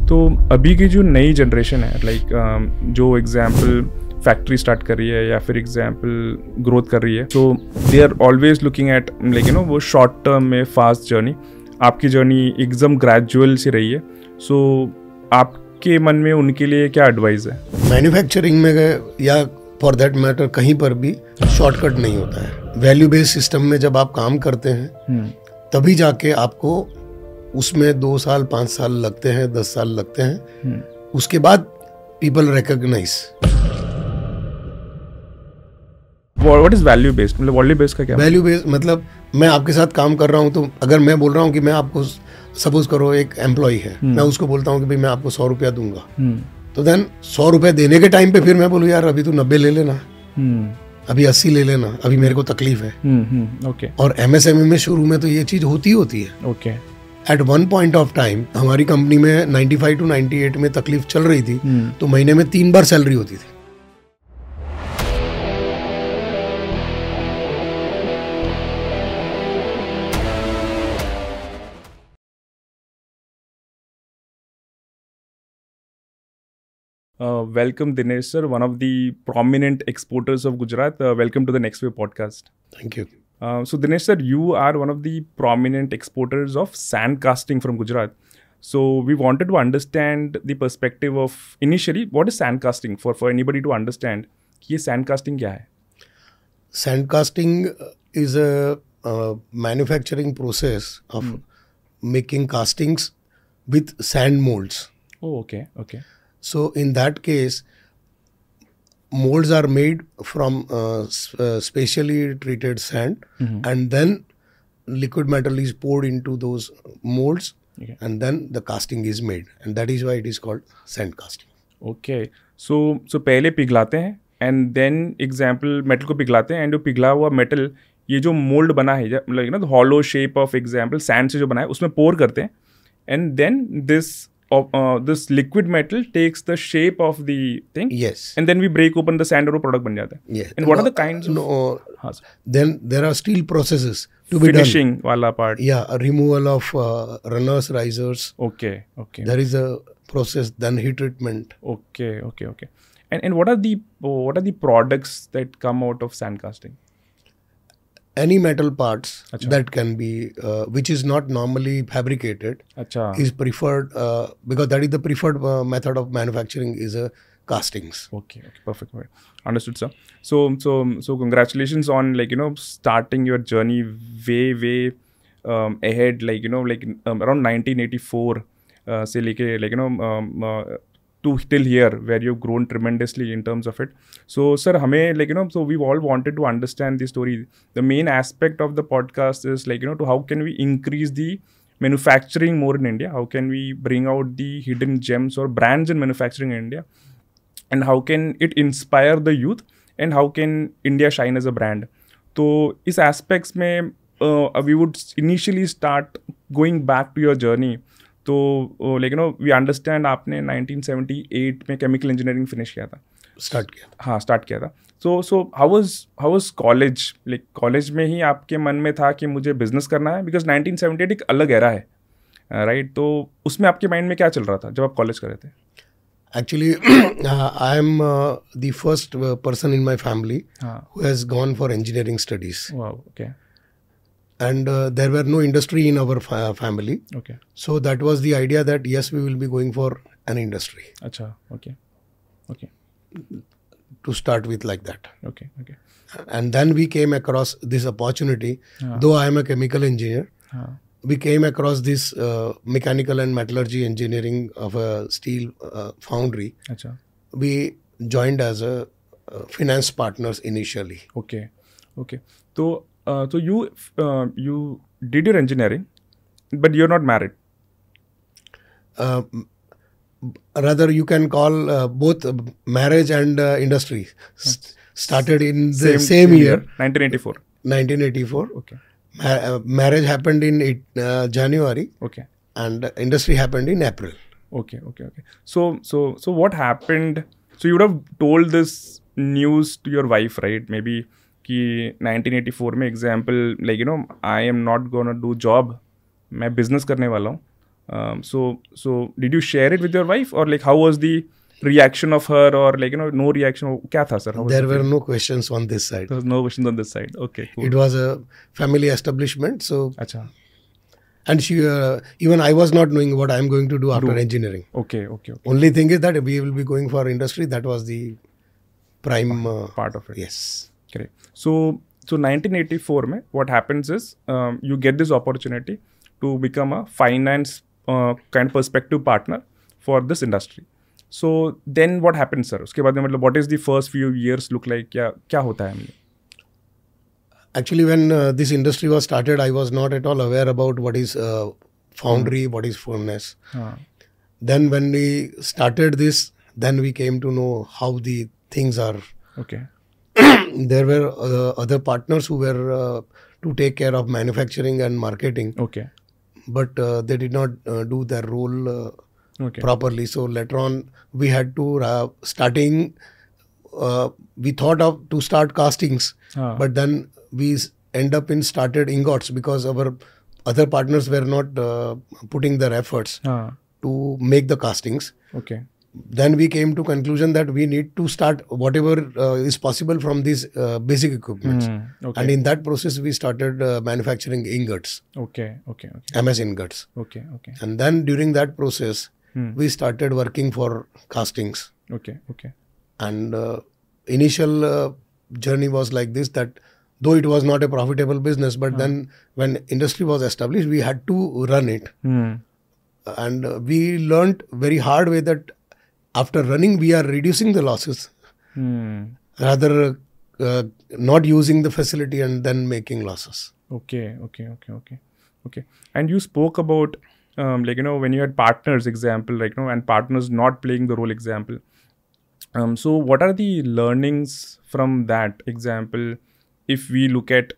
तो अभी की जो नई जनरेशन है लाइक जो एग्जाम्पल फैक्ट्री स्टार्ट कर रही है या फिर एग्जाम्पल ग्रोथ कर रही है, तो they are always looking at like वो शॉर्ट टर्म में फास्ट जर्नी. आपकी जर्नी एकदम ग्रेजुअल सी रही है. सो आपके मन में उनके लिए क्या एडवाइस है? मैन्युफैक्चरिंग में या फॉर दैट मैटर कहीं पर भी शॉर्टकट नहीं होता है. वैल्यू बेस्ड सिस्टम में जब आप काम करते हैं तभी जाके आपको उसमें 2 साल 5 साल लगते हैं, 10 साल लगते हैं. उसके बाद people recognise. What is value based? मतलब वैल्यू बेस्ड का क्या? वैल्यू बेस्ड मतलब मैं आपके साथ काम कर रहा हूँ, तो अगर मैं बोल रहा हूँ कि मैं आपको, सपोज करो एक एम्प्लॉय है, मैं उसको बोलता हूँ कि भाई मैं आपको 100 रुपया दूंगा, तो देन 100 रुपया देने के टाइम पे फिर मैं बोलूँ यार अभी तो 90 ले लेना, अभी 80 ले लेना, अभी मेरे को तकलीफ है. ओके. और एमएसएमई में शुरू में तो ये चीज होती है. Okay. At one point of time हमारी कंपनी में 95 to 98 में तकलीफ चल रही थी, तो महीने में 3 बार सैलरी होती थी. Welcome Dinesh sir, one of the prominent exporters of Gujarat. Welcome to the Next Wave podcast. Thank you. So Dinesh sir, you are one of the prominent exporters of sand casting from Gujarat. So we wanted to understand the perspective of initially what is sand casting for anybody to understand कि ये sand casting क्या है? Sand casting is a manufacturing process of making castings with sand molds. Oh, okay, okay. So in that case, molds are made from specially treated sand, and then liquid metal is poured into those molds, and then the casting is made, and that is why it is called sand casting. Okay. So पहले पिघलाते हैं and then example metal को पिघलाते हैं, and जो पिघला हुआ metal ये जो mould बना है मतलब hollow shape of example sand से जो बना है उसमें pour करते हैं, and then this liquid metal takes the shape of the thing. Yes. And then we break open the sand और वो product बन जाता है. Yes. And what are the kinds of? No. हाँ. Then there are still processes to be done. Finishing वाला part. Yeah, a removal of runners, risers. Okay. Okay. There is a process. Then heat treatment. Okay. Okay. Okay. And what are the products that come out of sand casting? Any metal parts Achha. that can be, which is not normally fabricated, Achha. is preferred because that is the preferred method of manufacturing is castings. Okay. Perfect. Understood, sir. So congratulations on starting your journey way ahead, around 1984 से लेके to till here where you've grown tremendously in terms of it. So sir, हमें so we've all wanted to understand the story. The main aspect of the podcast is to how can we increase the manufacturing more in India? How can we bring out the hidden gems or brands in manufacturing in India? And how can it inspire the youth? And how can India shine as a brand? So इस aspects में we would initially start going back to your journey. तो we understand आपने 1978 में chemical engineering finish किया था. Start किया था. So how was college? College में ही आपके मन में था कि मुझे बिजनेस करना है? बिकॉज 1978 एक अलग एरा है, राइट? तो उसमें आपके माइंड में क्या चल रहा था जब आप कॉलेज कर रहे थे? Actually, I am the first person in my family who has gone for engineering studies. Wow, okay. And there were no industry in our family. Okay. So that was the idea that yes, we will be going for an industry. Acha, okay. To start with like that. Okay. And then we came across this opportunity. Though I am a chemical engineer, we came across this mechanical and metallurgy engineering of a steel foundry. Acha. We joined as a finance partners initially. Okay. So you did your engineering, but you're not married. Rather, you can call both marriage and industry. Started in the same year. 1984. 1984. Okay. Marriage happened in January. Okay. And industry happened in April. Okay. So what happened? So you would have told this news to your wife, right? Maybe कि 1984 में example I am not gonna do job, मैं business करने वाला हूँ. So did you share it with your wife, or like how was the reaction of her, or like no reaction? Kya tha, sir? How was There the were feeling? no questions on this side. There was no questions on this side. Okay, cool. It was a family establishment. So, Acha. and she, even I was not knowing what I'm going to do after engineering. Okay. Only thing is that we will be going for industry. That was the prime Part of it. Yes. Correct. So 1984 mein, what happens is you get this opportunity to become a finance kind of perspective partner for this industry. So then what happens, sir? उसके बाद में मतलब what is the first few years look like? क्या होता है? Actually, when this industry was started, I was not at all aware about what is foundry, what is furnace. Then when we started this, then we came to know how the things are. Okay. There were other partners who were to take care of manufacturing and marketing, Okay. but they did not do their role Okay. properly. So later on, we had to we thought of to start castings, but then we end up in started ingots because our other partners were not putting their efforts to make the castings. Okay. Then we came to conclusion that we need to start whatever is possible from these basic equipments. Okay. And in that process, we started manufacturing ingots, Okay. MS ingots. Okay. And then during that process, we started working for castings. Okay. And initial journey was like this, that though it was not a profitable business, but then when industry was established, we had to run it. And we learned very hard way that after running, we are reducing the losses rather not using the facility and then making losses. Okay. And you spoke about when you had partners example, and partners not playing the role example. So what are the learnings from that example? If we look at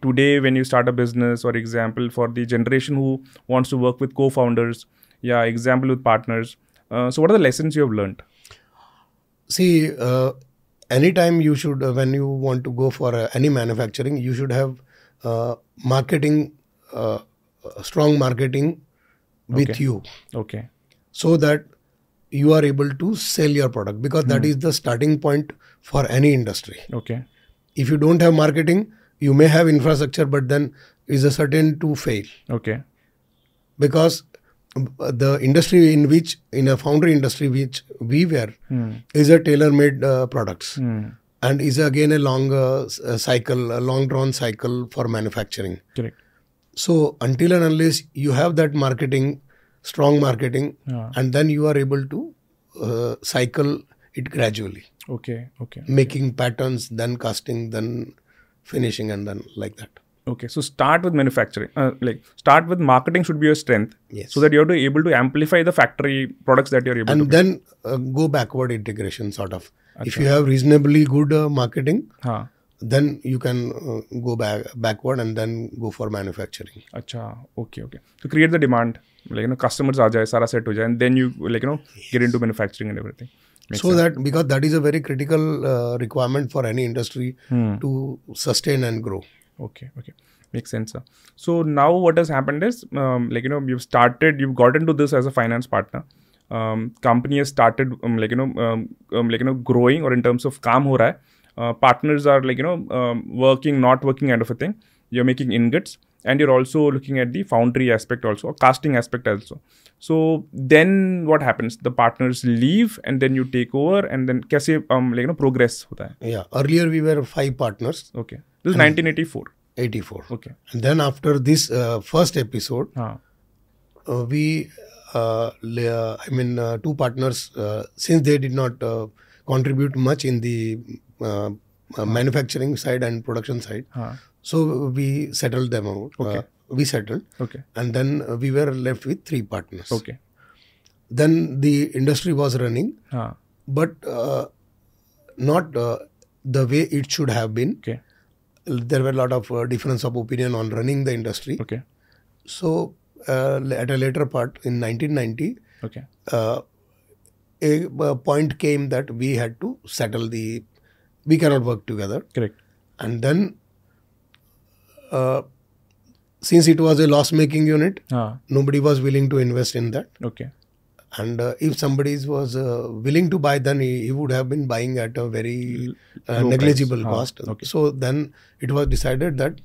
today, when you start a business, or example for the generation who wants to work with co-founders, example with partners. So what are the lessons you have learned? See, anytime you should, when you want to go for any manufacturing, you should have marketing, strong marketing with you. Okay. So that you are able to sell your product, because that is the starting point for any industry. Okay. If you don't have marketing, you may have infrastructure, but then is a certain to fail. Okay. Because the industry in a foundry industry which we were, is a tailor-made products, and is again a long cycle, a long drawn cycle for manufacturing. Correct. So until and unless you have that marketing, strong marketing, and then you are able to cycle it gradually. Okay. Making patterns, then casting, then finishing, and then like that. Okay, so start with manufacturing. Start with marketing should be your strength. Yes. So that you're able to amplify the factory products that you're able to. And then go backward integration sort of. If you have reasonably good marketing, then you can go backward and then go for manufacturing. Acha, okay. To create the demand, customers aa jaye, sara set ho jaye, and then you get into manufacturing and everything. Makes so sense. That because that is a very critical requirement for any industry to sustain and grow. Okay. Makes sense, sir. So now what has happened is, you've got into this as a finance partner. Company has started, growing, or in terms of काम हो रहा है. Partners are working, not working kind of a thing. You're making ingots, and you're also looking at the foundry aspect also, or casting aspect also. So then what happens? The partners leave, and then you take over, and then कैसे progress होता है? Yeah. Earlier we were 5 partners. Okay. This is 1984. 84. Okay. And then after this first episode, we, 2 partners, since they did not contribute much in the manufacturing side and production side, so we settled them out. Okay. We settled. Okay. And then we were left with 3 partners. Okay. Then the industry was running, but not the way it should have been. Okay. There were a lot of difference of opinion on running the industry. Okay. So at a later part in 1990, okay, a point came that we had to settle we cannot work together. Correct. And then since it was a loss-making unit, हाँ. nobody was willing to invest in that. Okay. And if somebody was willing to buy, then he would have been buying at a very Low negligible price. cost. Okay. So then it was decided that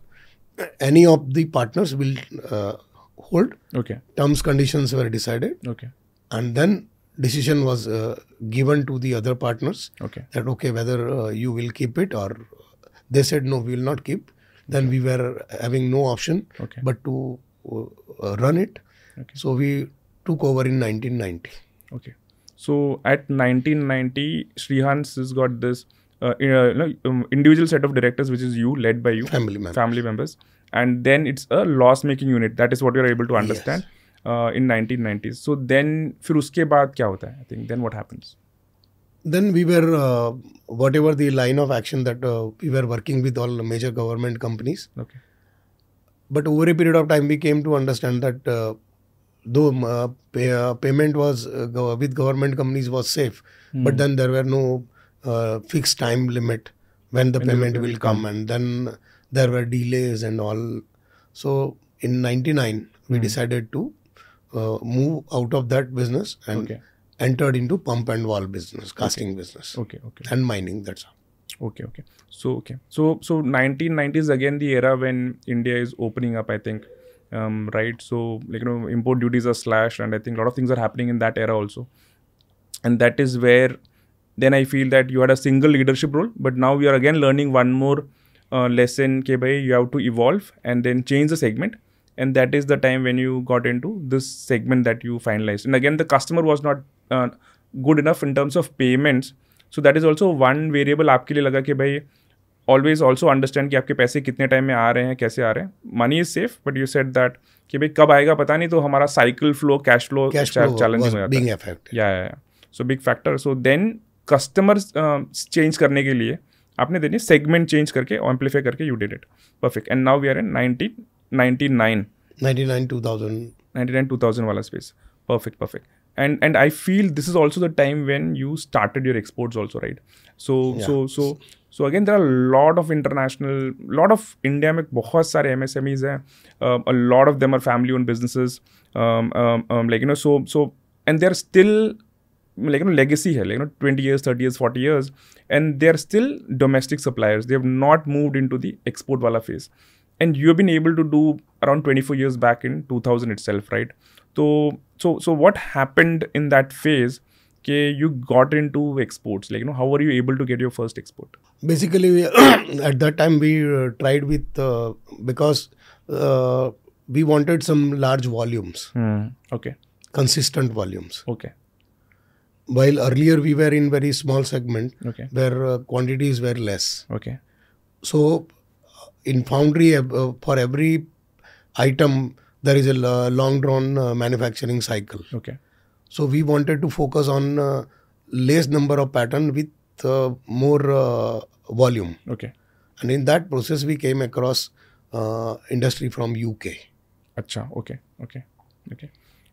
any of the partners will hold. Okay. Terms conditions were decided, Okay. and then decision was given to the other partners Okay. that okay, whether you will keep it, or they said no, we will not keep. Then we were having no option Okay. but to run it. Okay. So we took over in 1990. Okay. So at 1990, Shrihans has got this individual set of directors, which is you, led by you, Family members. and then it's a loss-making unit. That is what you are able to understand in 1990s. So then, फिर उसके बाद क्या होता है? I think then what happens? Then we were whatever the line of action that we were working with all the major government companies. Okay. But over a period of time, we came to understand that though payment was with government companies was safe, but then there were no fixed time limit when the payment will come, and then there were delays and all. So in 99, we decided to move out of that business and entered into pump and valve business, casting business, Okay. and mining. That's all. Okay. So 1990s again, the era when India is opening up, I think, right? So import duties are slashed, and I think a lot of things are happening in that era also. And that is where then I feel that you had a single leadership role, but now we are again learning one more lesson. Ke bhai, you have to evolve and then change the segment. And that is the time when you got into this segment that you finalized. And again, the customer was not good enough in terms of payments. So that is also one variable आपके लिए लगा कि भाई always also understand कि आपके पैसे कितने time में आ रहे हैं, कैसे आ रहे हैं. Money is safe, but you said that कि भाई कब आएगा पता नहीं, तो हमारा cycle flow, cash flow challenging हो जाता being है. affected. Yeah. So big factor. So then customers change करने के लिए आपने देनी segment change करके amplify करके you did it. Perfect. And now we are in 1999. 99-2000 wala space. Perfect. And I feel this is also the time when you started your exports also, right? So again, there are a lot of India में बहुत सारे MSMEs हैं. A lot of them are family-owned businesses. So and they're still legacy है, 20 years, 30 years, 40 years, and they're still domestic suppliers. They have not moved into the export wala phase. And you have been able to do around 24 years back in 2000 itself, right? So what happened in that phase? You got into exports. How were you able to get your first export? Basically, at that time we tried with because we wanted some large volumes. Okay. Consistent volumes. Okay. While earlier we were in very small segment where quantities were less. Okay. So in foundry, for every item, there is a long drawn manufacturing cycle. Okay. So we wanted to focus on less number of pattern with more volume. Okay. And in that process, we came across industry from UK. अच्छा. Okay.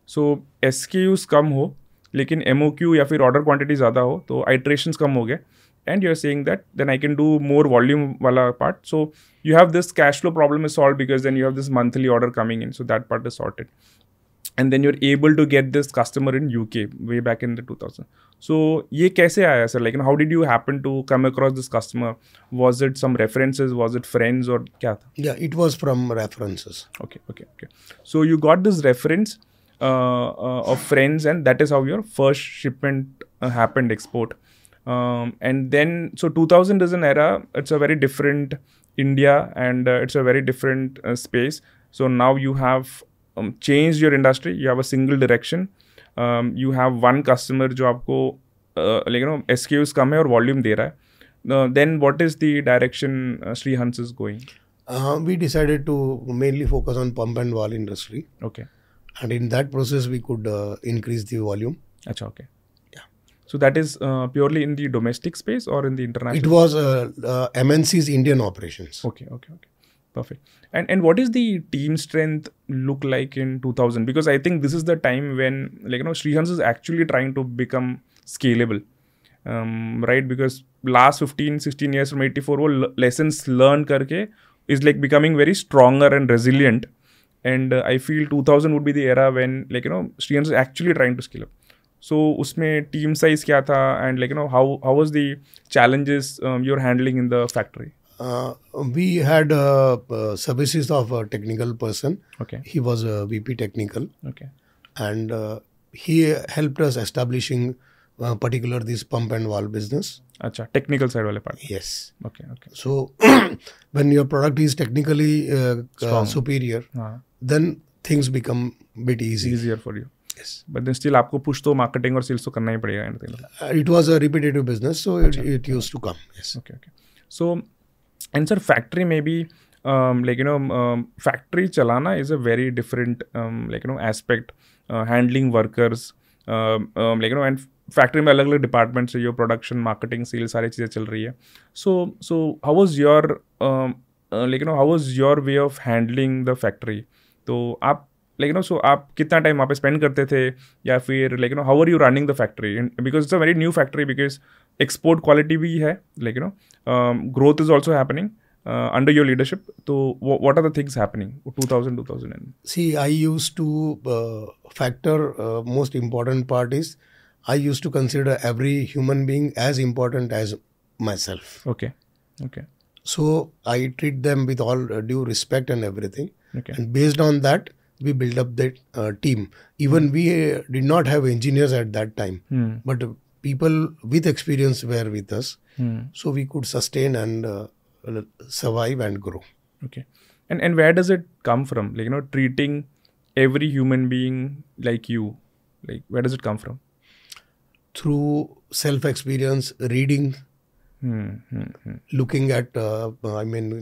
So SKUs कम हो, लेकिन MOQ या फिर order quantity ज़्यादा हो, तो iterations कम हो गए. And you're saying that then I can do more volume wala part. So you have this cash flow problem is solved because then you have this monthly order coming in. So that part is sorted. And then you're able to get this customer in UK way back in the 2000. So ye kaise aaya, sir? How did you happen to come across this customer? Was it some references? Was it friends or kya tha? Yeah, it was from references. Okay. So you got this reference of friends, and that is how your first shipment happened, export. And then, so 2000 is an era, it's a very different India, and it's a very different space. So now you have changed your industry, you have a single direction, you have one customer जो आपको SKUs कम है और volume दे रहा है. Then what is the direction Shrihans is going? We decided to mainly focus on pump and valve industry. Okay. And in that process, we could increase the volume. Achha, okay. So that is purely in the domestic space or in the international? It was MNC's Indian operations. Okay. Perfect. And what is the team strength look like in 2000? Because I think this is the time when Shrihans is actually trying to become scalable, right? Because last 15-16 years from 84, वो lessons learned करके is becoming very stronger and resilient. and I feel 2000 would be the era when like Shriyans is actually trying to scale up. So usme team size kya tha, and like how was the challenges you're handling in the factory? We had services of a technical person. Okay. He was a VP technical, Okay. and he helped us establishing particular this pump and valve business. Acha, technical side wale part. Yes. Okay. So when your product is technically superior, then things become bit easier for you. Yes. But then still आपको push तो marketing और sales तो करना ही पड़ेगा anything like that. It was a repetitive business, so it used to come. Yes. Okay. So, and sir, factory maybe factory chalana is a very different aspect. Handling workers, and factory में अलग अलग departments है, your production, marketing, sales, सारी चीज़ें चल रही है. So how was your how was your way of handling the factory? तो आप सो आप कितना टाइम वहाँ पे स्पेंड करते थे, या फिर how are you running the factory? Because it's a very new factory, because export quality भी है, growth is also happening under your leadership. So what are the things happening 2000 and see, I used to factor most important part is I used to consider every human being as important as myself. Okay. So I treat them with all due respect and everything. Okay. And based on that, we build up that team. Even we did not have engineers at that time, but people with experience were with us. So we could sustain and survive and grow. Okay. And where does it come from? Treating every human being like you, where does it come from? Through self-experience, reading, looking at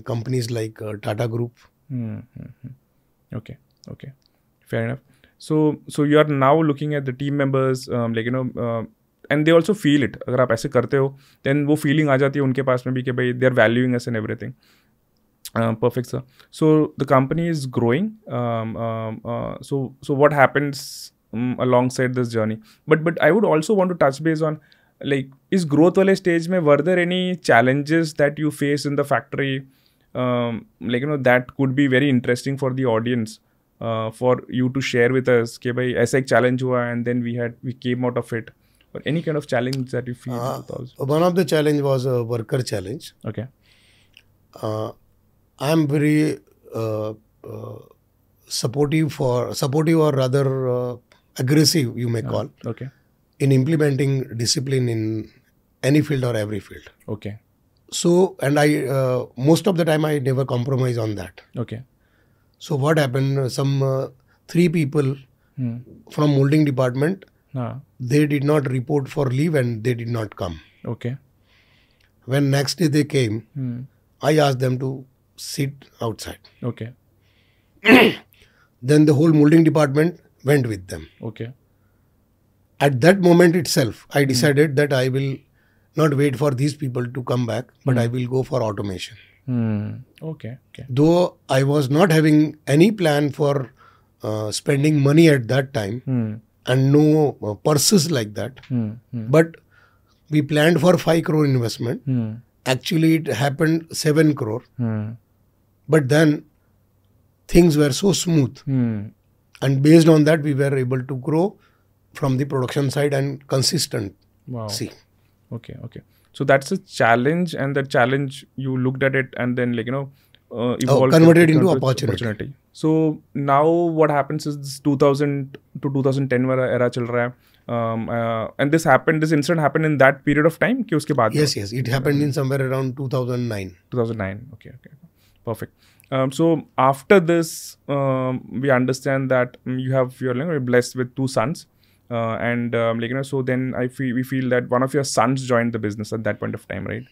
companies like Tata Group. Okay. Fair enough. So you are now looking at the team members, and they also feel it. अगर आप ऐसे करते हो, then वो feeling आ जाती है उनके पास में भी कि भाई they are valuing us and everything. Perfect, sir. So the company is growing. So what happens alongside this journey? But I would also want to touch base on इस growth वाले stage में were there any challenges that you face in the factory? That could be very interesting for the audience, for you to share with us कि भाई ऐसा एक challenge हुआ and then we came out of it. Or any kind of challenge that you feel? One of the challenge was a worker challenge. Okay. I am very supportive or rather aggressive, you may call. Okay. In implementing discipline in any field or every field. Okay. So, and I most of the time I never compromise on that. Okay. So what happened? Some 3 people from molding department. They did not report for leave and they did not come. Okay. When next day they came, I asked them to sit outside. Okay. Then the whole molding department went with them. Okay. At that moment itself, I decided that I will not wait for these people to come back, but I will go for automation. Okay. Though I was not having any plan for spending money at that time, and no purses like that. But we planned for 5 crore investment. Actually, it happened 7 crore. But then things were so smooth. And based on that, we were able to grow from the production side and consistent. Wow. See. Okay. So that's a challenge, and that challenge you looked at it and then evolved, converted into opportunity. So now what happens is this 2000 to 2010 वाला era चल रहा है, and this incident happened in that period of time कि उसके बाद? Yes, it happened in somewhere around 2009. 2009. Okay. Perfect. So after this, we understand that you're blessed with 2 sons, and so then we feel that one of your sons joined the business at that point of time, right?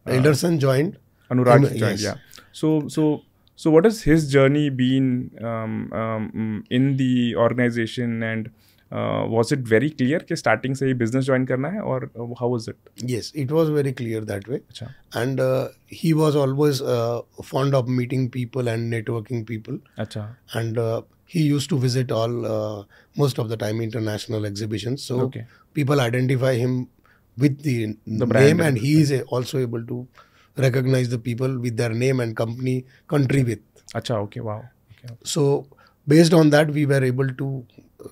Elder son joined. Anurag joined, yes. Yeah. So what has his journey been in the organization, and was it very clear कि starting से ही business join करना है, or how was it? Yes, it was very clear that way. Achha. And he was always fond of meeting people and networking people. Achha. And he used to visit all most of the time international exhibitions. So people identify him with the brand, name, and he is also able to recognize the people with their name and country with. Acha, okay, wow. Okay. So based on that, we were able to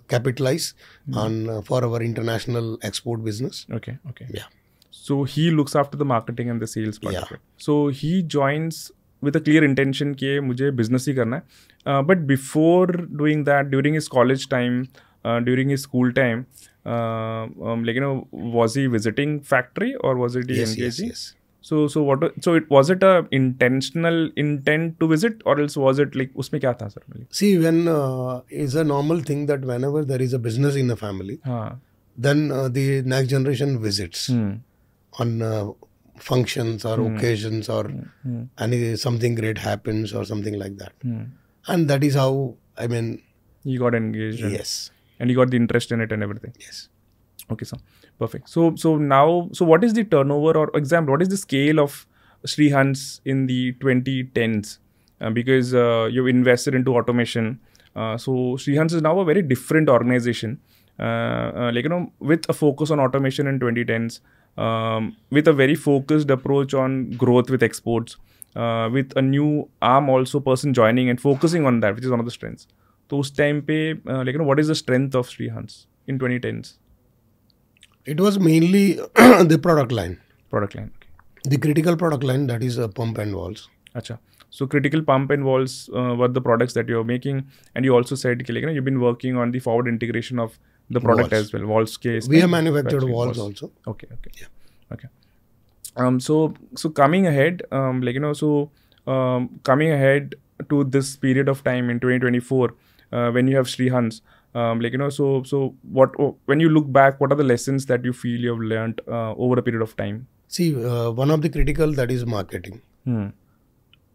capitalize on for our international export business. Okay. Yeah. So he looks after the marketing and the sales part of Yeah. it. So he joins with a clear intention कि मुझे business ही करना है. But before doing that, during his college time, during his school time, like was he visiting factory or was it he Yes, engaging? yes. So was it a intentional intent to visit or else was it like उसमें क्या था sir? See, when is a normal thing that whenever there is a business in the family, हाँ. then the next generation visits on functions or occasions or something great happens or something like that. And that is how, I mean, He got engaged. yes. And he got the interest in it and everything. Yes. Okay, sir. Perfect. So now, what is the turnover or example? What is the scale of Srihans in the 2010s? Because you've invested into automation. So Srihans is now a very different organization. With a focus on automation in 2010s, with a very focused approach on growth with exports, with a new arm also person joining and focusing on that, which is one of the strengths. So उस time पे what is the strength of Srihans in 2010s? It was mainly the product line. Product line. Okay. The critical product line, that is pump and valves. Acha. So critical pump and valves were the products that you're making, and you also said you've been working on the forward integration of the product Valves. as well. Valves case. We have manufactured valves also. Okay. Yeah. Okay. So coming ahead, coming ahead to this period of time in 2024, when you have Srihans, so what when you look back, what are the lessons that you feel you have learned over a period of time? See, one of the critical, that is marketing.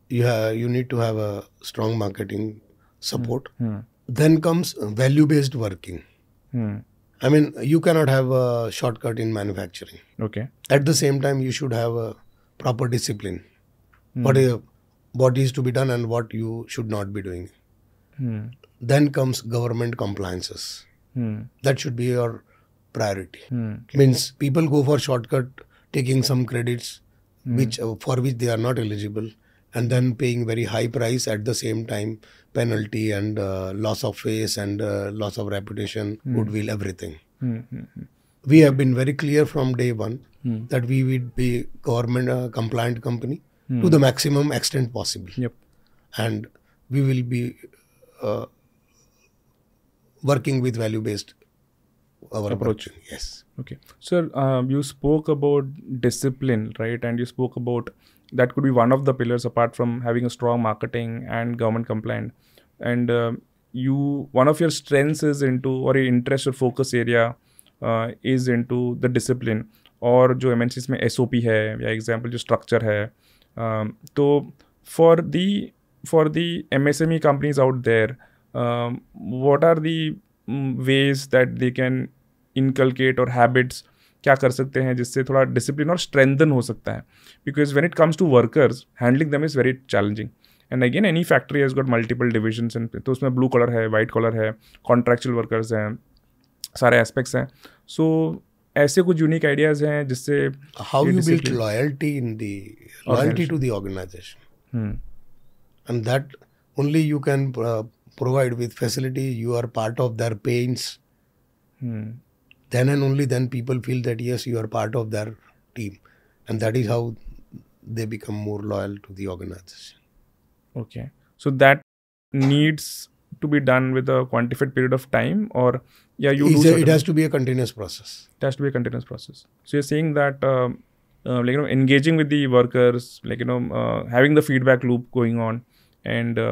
You need to have a strong marketing support. Then comes value-based working. I mean, you cannot have a shortcut in manufacturing. Okay. At the same time, you should have a proper discipline. What is to be done and what you should not be doing. Then comes government compliances. That should be your priority. Means people go for shortcut, taking some credits for which they are not eligible, and then paying very high price, at the same time penalty and loss of face and loss of reputation, goodwill, everything. We have been very clear from day one that we would be government compliant company to the maximum extent possible. Yep. And we will be working with value-based approach. Yes. Okay. Sir, you spoke about discipline, right? And you spoke about that could be one of the pillars apart from having a strong marketing and government compliant. And one of your strengths is into, or your interest or focus area is into the discipline. और जो MNCs में SOP है या example जो structure है, तो for the MSME companies out there, what are the ways that they can inculcate or habits क्या कर सकते हैं जिससे थोड़ा डिसिप्लिन और स्ट्रेंथन हो सकता है? Because when it comes to workers, handling them is very challenging. And again any factory has got multiple divisions, तो उसमें ब्लू कलर है, वाइट कलर है, कॉन्ट्रैक्चुअल वर्कर्स हैं, सारे एस्पेक्ट्स हैं. सो ऐसे कुछ यूनिक आइडियाज़ हैं जिससे how you build loyalty to the organisation, and that only you can provide with facility. You are part of their pains. Then and only then people feel that yes, you are part of their team, and that is how they become more loyal to the organization. Okay, so that needs to be done with a quantified period of time, or it has to be a continuous process. It has to be a continuous process. So you're saying that engaging with the workers, having the feedback loop going on, and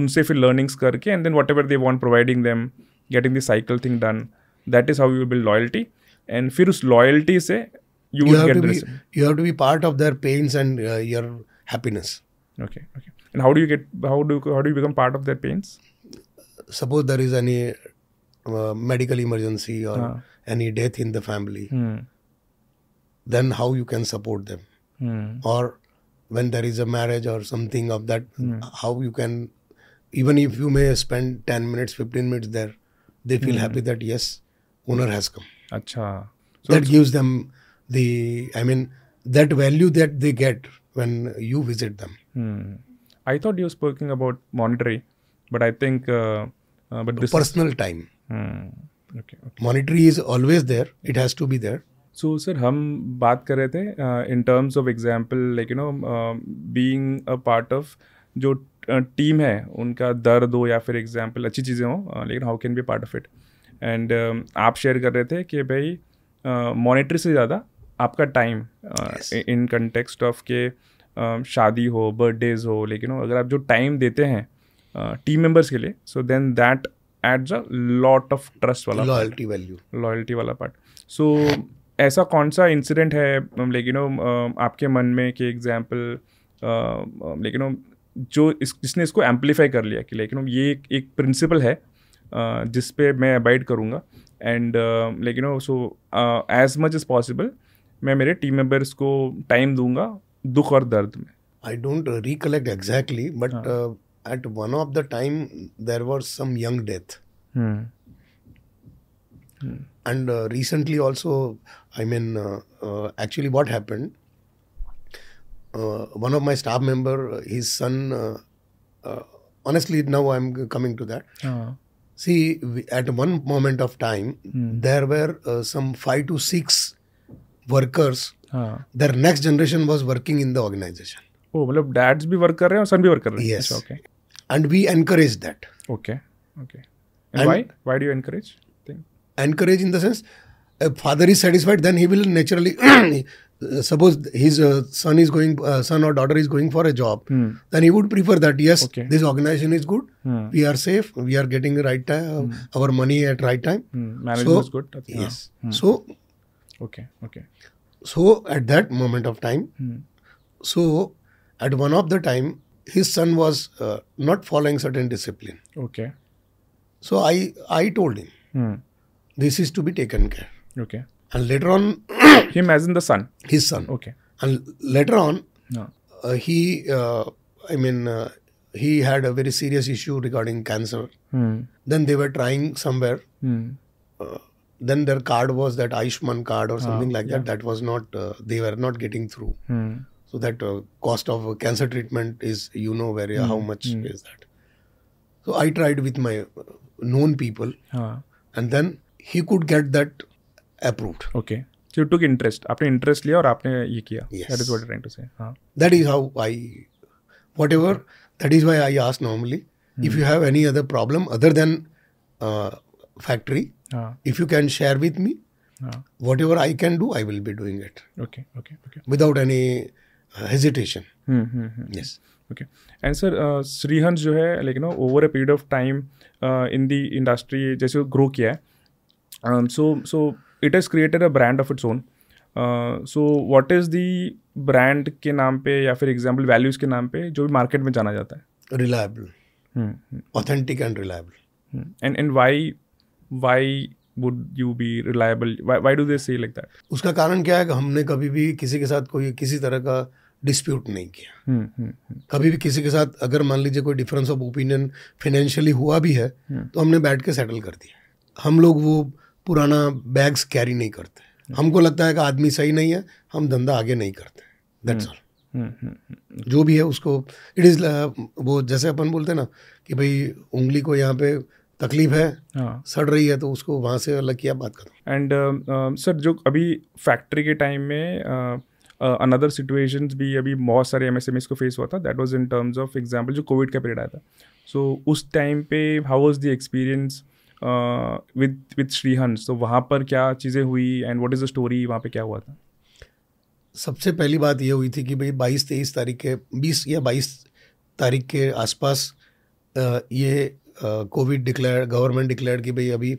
unse fir learnings karke, and then whatever they want, providing them, getting the cycle thing done. That is how you build loyalty, and फिर उस loyalty से you will get the result. You have to be part of their pains and your happiness. Okay. And how do you become part of their pains? Suppose there is any medical emergency or any death in the family, then how you can support them? Or when there is a marriage or something of that, how you can, even if you may spend 10 minutes, 15 minutes there, they feel happy that yes, owner has come. Acha. So that gives them that value that they get when you visit them. I thought you were speaking about monetary, But I think but this Personal time. okay. Monetary is always there. It has to be there. So sir, हम बात कर रहे थे in terms of example like being a part of जो team है उनका दर्द हो या फिर एग्जाम्पल अच्छी चीज़ें हो, लेकिन how can be part of it. And आप शेयर कर रहे थे कि भाई मॉनेटरी से ज़्यादा आपका टाइम इन कंटेक्स्ट ऑफ के शादी हो, बर्थडेज हो, लेकिन अगर आप जो टाइम देते हैं टीम मेंबर्स के लिए, so then that adds a lot of trust वाला लॉयल्टी वैल्यू, लॉयल्टी वाला पार्ट. सो ऐसा कौन सा इंसिडेंट है आपके मन में कि एग्जाम्पल जो जिसने इसको एम्पलीफाई कर लिया कि लेकिन ये एक प्रिंसिपल है जिस पे मैं अबाइड करूँगा, and so as much as possible मैं मेरे टीम मेंबर्स को टाइम दूंगा दुख और दर्द में. I don't recollect exactly, but at one of the time there was some young death. And recently also, I mean, actually what happened, one of my staff member, his son, honestly now I'm coming to that. See, at one moment of time, there were some 5 to 6 workers. Their next generation was working in the organization. Oh, मतलब dads भी work कर रहे हैं और son भी work कर रहे हैं. Yes. Okay. And we encourage that. Okay. And why? Why do you encourage? Encourage in the sense, if father is satisfied, then he will naturally. Suppose his son or daughter is going for a job, then he would prefer that. Yes, this organization is good. We are safe. We are getting the right time, our money at right time. Management is good. Yes. So. Okay. So at that moment of time, so at one of the time, his son was not following certain discipline. Okay. So I told him, this is to be taken care. Okay. And later on, him as in the son. His son. Okay. And later on, he had a very serious issue regarding cancer. Then they were trying somewhere. Then their card was that Ayushman card or something like that. That was not, they were not getting through. So that cost of cancer treatment is, how much is that. So I tried with my known people. And then he could get that approved. Okay. So you took interest. आपने interest लिया और आपने ये किया. Yes. That is what you're trying to say. That is how that is why I ask normally, if you have any other problem other than factory, if you can share with me, whatever I can do, I will be doing it. Okay. Without any hesitation. Yes. Okay. And sir, Srihans जो है like over a period of time in the industry जैसे grow किया है, so it has created a brand of its own. So what is the brand के नाम पे या फिर example values के नाम पे जो भी market में जाना जाता है? Reliable. Authentic and reliable. And why would you be reliable? Why do they say like that? उसका कारण क्या है कि हमने कभी भी किसी के साथ कोई किसी तरह का डिस्प्यूट नहीं किया. कभी भी किसी के साथ अगर मान लीजिए कोई डिफरेंस ऑफ ओपिनियन फाइनेंशियली हुआ भी है तो हमने बैठ के सेटल कर दिया. हम लोग वो पुराना बैग्स कैरी नहीं करते. हमको लगता है कि आदमी सही नहीं है, हम धंधा आगे नहीं करते. That's all. जो भी है उसको इट इज वो जैसे अपन बोलते हैं ना कि भाई उंगली को यहाँ पे तकलीफ है, सड़ रही है, तो उसको वहाँ से अलग किया, बात करो. एंड सर जो अभी फैक्ट्री के टाइम में अनदर सिचुएशंस भी अभी बहुत सारे MSMEs को फेस हुआ था. That was in terms of example जो कोविड का पीरियड आया था. सो उस टाइम पे how was the experience with Shrihans? तो वहाँ पर क्या चीज़ें हुई and what is the story? वहाँ पे क्या हुआ था? सबसे पहली बात ये हुई थी कि भाई 20 या 22 तारीख के आसपास ये कोविड गवर्नमेंट डिक्लेयर कि भाई अभी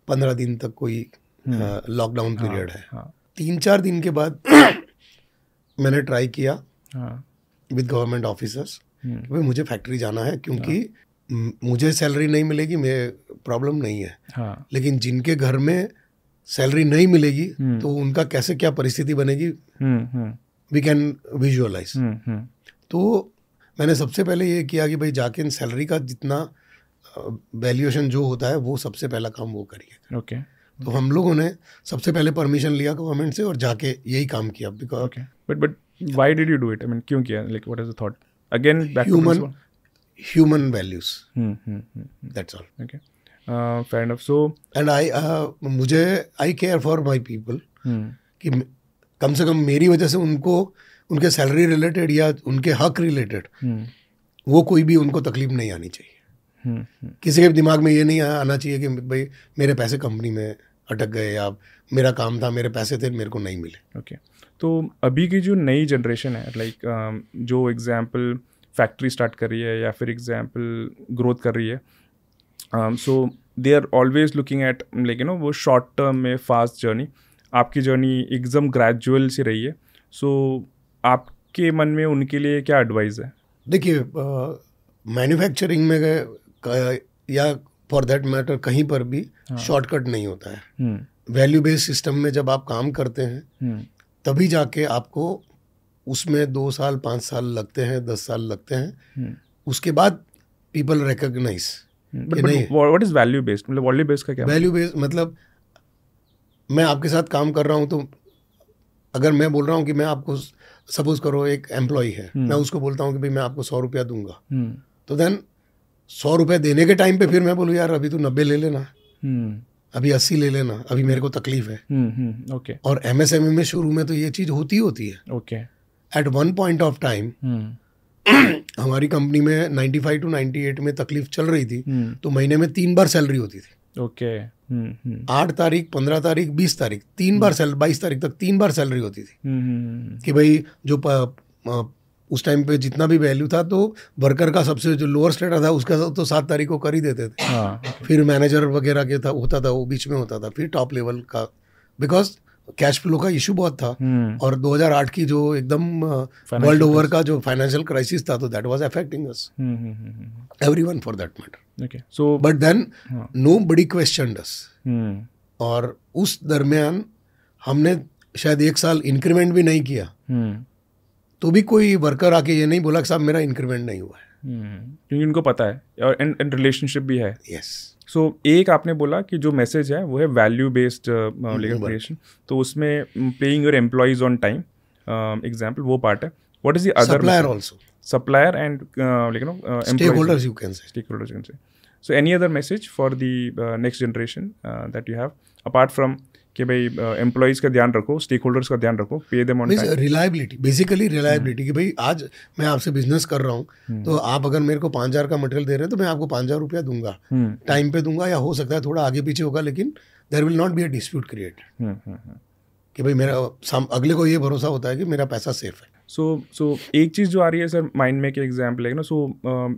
15 दिन तक कोई लॉकडाउन पीरियड है. 3-4 दिन के बाद मैंने ट्राई किया विद गवर्नमेंट ऑफिसर्स कि भाई मुझे फैक्ट्री जाना है क्योंकि मुझे सैलरी नहीं मिलेगी, मेरे प्रॉब्लम नहीं है. लेकिन जिनके घर में सैलरी नहीं मिलेगी तो उनका कैसे क्या परिस्थिति बनेगी, वी कैन विजुअलाइज. तो मैंने सबसे पहले ये किया कि भाई जाके इन सैलरी का जितना वैल्यूएशन जो होता है वो सबसे पहला काम वो करिए. ओके. तो हम लोगों ने सबसे पहले परमिशन लिया गवर्नमेंट से और जाके यही काम किया. Because but why did you do it? I mean क्यों किया? Like what is the thought? Again back human values. That's all. Okay. Fair enough. So And मुझे I care for my people कि कम से कम मेरी वजह से उनको उनके सैलरी रिलेटेड या उनके हक रिलेटेड वो कोई भी उनको तकलीफ नहीं आनी चाहिए. किसी के दिमाग में ये नहीं आना चाहिए कि भाई मेरे पैसे कंपनी में अटक गए या मेरा काम था, मेरे पैसे थे, मेरे को नहीं मिले. ओके. तो अभी की जो नई जनरेशन है, लाइक जो एग्जाम्पल फैक्ट्री स्टार्ट कर रही है या फिर एग्जाम्पल ग्रोथ कर रही है, so they are always looking at like वो शॉर्ट टर्म में फास्ट जर्नी. आपकी जर्नी एकदम ग्रेजुअल सी रही है. सो आपके मन में उनके लिए क्या एडवाइस है? देखिए, मैन्युफैक्चरिंग में या फॉर दैट मैटर कहीं पर भी शॉर्टकट नहीं होता है. वैल्यू बेस्ड सिस्टम में जब आप काम करते हैं तभी जाके आपको उसमें 2 साल 5 साल लगते हैं, 10 साल लगते हैं. उसके बाद people recognise. What is value based? मतलब वैल्यू बेस्ड का क्या? वैल्यू बेस्ड मतलब मैं आपके साथ काम कर रहा हूँ तो अगर मैं बोल रहा हूँ कि मैं आपको, सपोज करो एक एम्प्लॉय है, मैं उसको बोलता हूँ कि भाई मैं आपको 100 रुपया दूंगा, तो देन 100 रुपये देने के टाइम पे फिर मैं बोलूँ यार अभी तो 90 ले लेना, अभी 80 ले लेना, अभी मेरे को तकलीफ है. ओके. और MSME में शुरू में तो ये चीज़ होती है. Okay. At one point of time हमारी कंपनी में 95 to 98 में तकलीफ चल रही थी, तो महीने में 3 बार सैलरी होती थी. ओके. 8 तारीख, 15 तारीख, 20 तारीख, 3 बार 22 तारीख तक 3 बार सैलरी होती थी. कि भाई जो उस टाइम पे जितना भी वैल्यू था तो वर्कर का सबसे जो लोअर स्टेटस था उसका तो 7 तारीख को कर ही देते थे. फिर मैनेजर वगैरह के होता था, वो बीच में होता था. फिर टॉप लेवल का, बिकॉज कैश फ्लो का इशू बहुत था. और 2008 की जो एकदम वर्ल्ड ओवर का जो फाइनेंशियल क्राइसिस था, तो that was affecting us, everyone for that matter. Okay. So but then nobody questioned us. और उस दरमियान हमने शायद 1 साल इंक्रीमेंट भी नहीं किया, तो भी कोई वर्कर आके ये नहीं बोला कि साहब मेरा इंक्रीमेंट नहीं हुआ है. क्योंकि उनको पता है और एंड रिलेशनशिप भी है. यस. सो एक आपने बोला कि जो मैसेज है वो है वैल्यू बेस्ड लीगल क्रिएशन, तो उसमें paying your employees on time example, वो पार्ट है. What is the other? Supplier also. Supplier and stakeholders you can say. Stakeholders you can say. So any other message for the next generation that you have apart from कि भाई employees का ध्यान रखो, stake holders का ध्यान रखो, pay them on time. Reliability, basically reliability कि भाई आज मैं आपसे बिजनेस कर रहा हूँ, तो आप अगर मेरे को 5,000 का मटेरियल दे रहे हैं तो मैं आपको 5,000 रुपया दूंगा, टाइम पे दूंगा, या हो सकता है थोड़ा आगे पीछे होगा, लेकिन there will not be a dispute created कि भाई मेरा अगले को ये भरोसा होता है कि मेरा पैसा सेफ है. सो एक चीज़ जो आ रही है सर माइंड में, कि एग्जाम्पल है ना, so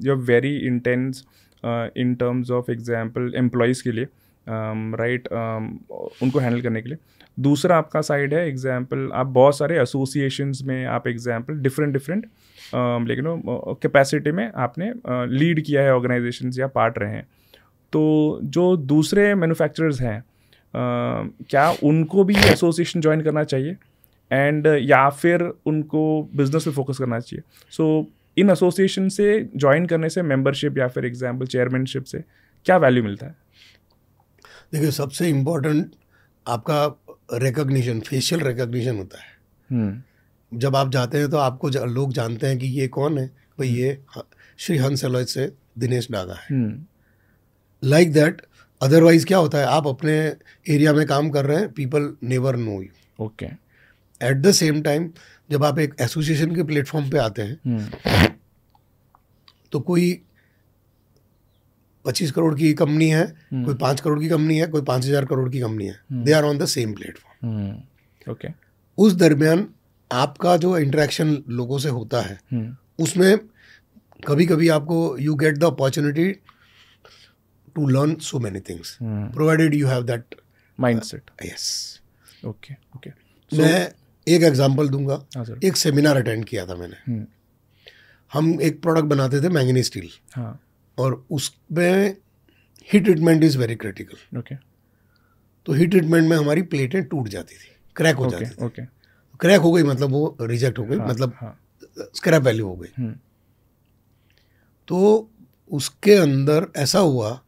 you are very intense in terms of example employees के लिए, राइट, उनको हैंडल करने के लिए. दूसरा आपका साइड है एग्जाम्पल, आप बहुत सारे एसोसिएशंस में आप एग्जाम्पल डिफरेंट लेकिन कैपेसिटी में आपने लीड किया है ऑर्गेनाइजेशंस या पार्ट रहे हैं. तो जो दूसरे मैन्युफैक्चरर्स हैं, क्या उनको भी एसोसिएशन ज्वाइन करना चाहिए एंड या फिर उनको बिजनेस पे फोकस करना चाहिए? सो इन एसोसिएशन से ज्वाइन करने से, मेंबरशिप या फिर एग्जाम्पल चेयरमैनशिप से क्या वैल्यू मिलता है? देखिए, सबसे इम्पोर्टेंट आपका रिकॉग्निशन, फेशियल रिकॉग्निशन होता है. जब आप जाते हैं तो आपको लोग जानते हैं कि ये कौन है, भाई ये श्री हंस एलॉय से दिनेश डागा है. Like that. अदरवाइज क्या होता है, आप अपने एरिया में काम कर रहे हैं, people never know you. Okay. At the same time जब आप एक एसोसिएशन के प्लेटफॉर्म पे आते हैं, तो कोई 25 करोड़ की कंपनी है, कोई 5 करोड़ की कंपनी है, कोई 5,000 करोड़ की कंपनी है, they are on the same platform. Okay. उस दरमियान आपका जो इंटरेक्शन लोगों से होता है, उसमें कभी कभी आपको you get the opportunity to learn so many things, provided you have that mindset. Yes. Okay. Okay. मैं एक एग्जांपल दूंगा. sir. एक सेमिनार अटेंड किया था मैंने. हम एक प्रोडक्ट बनाते थे, मैंगनीज स्टील. हाँ. और उसमें heat treatment is very critical. Okay. तो हीट ट्रीटमेंट में हमारी प्लेटें टूट जाती थी, क्रैक हो जाती थी. ओके. क्रैक हो गई मतलब वो रिजेक्ट हो गई, मतलब स्क्रैप वैल्यू हो गई. तो उसके अंदर ऐसा हुआ,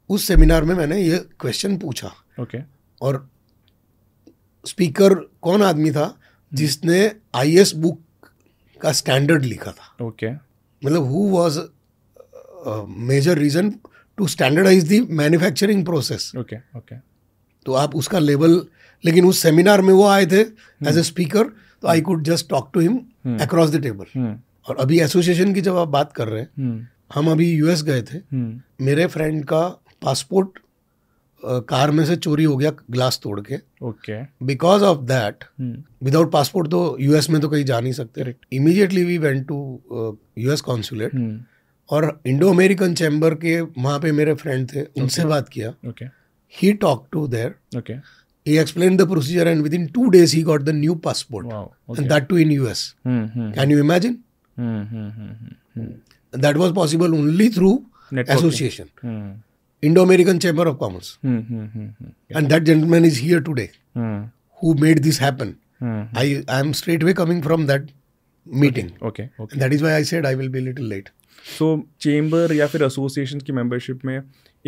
उस सेमिनार में मैंने ये क्वेश्चन पूछा. ओके. और स्पीकर कौन आदमी था, जिसने IS बुक का स्टैंडर्ड लिखा था. ओके. मतलब who was major reason to standardise the manufacturing process. Okay okay. तो आप उसका लेवल, लेकिन उस सेमिनार में वो आए थे एज ए स्पीकर, तो I could just talk to him across the table. और अभी एसोसिएशन की जब आप बात कर रहे हैं, हम अभी यूएस गए थे. मेरे फ्रेंड का पासपोर्ट कार में से चोरी हो गया ग्लास तोड़ के. Okay. Because of that, without passport तो यूएस में तो कहीं जा नहीं सकते. Immediately we went to US consulate, और इंडो अमेरिकन चैम्बर के वहाँ पे मेरे फ्रेंड थे, उनसे बात किया. Okay. He talk to there. Okay. He explained the procedure, and within 2 days he got the new passport. Wow. Okay. And that too in US. Can you imagine? That was possible only through Networking. association. Indo-American Chamber of Commerce. And that gentleman is here today, who made this happen. I am straight away coming from that meeting. Okay. Okay. And that is why I said I will be a little late. So chamber या फिर association की membership में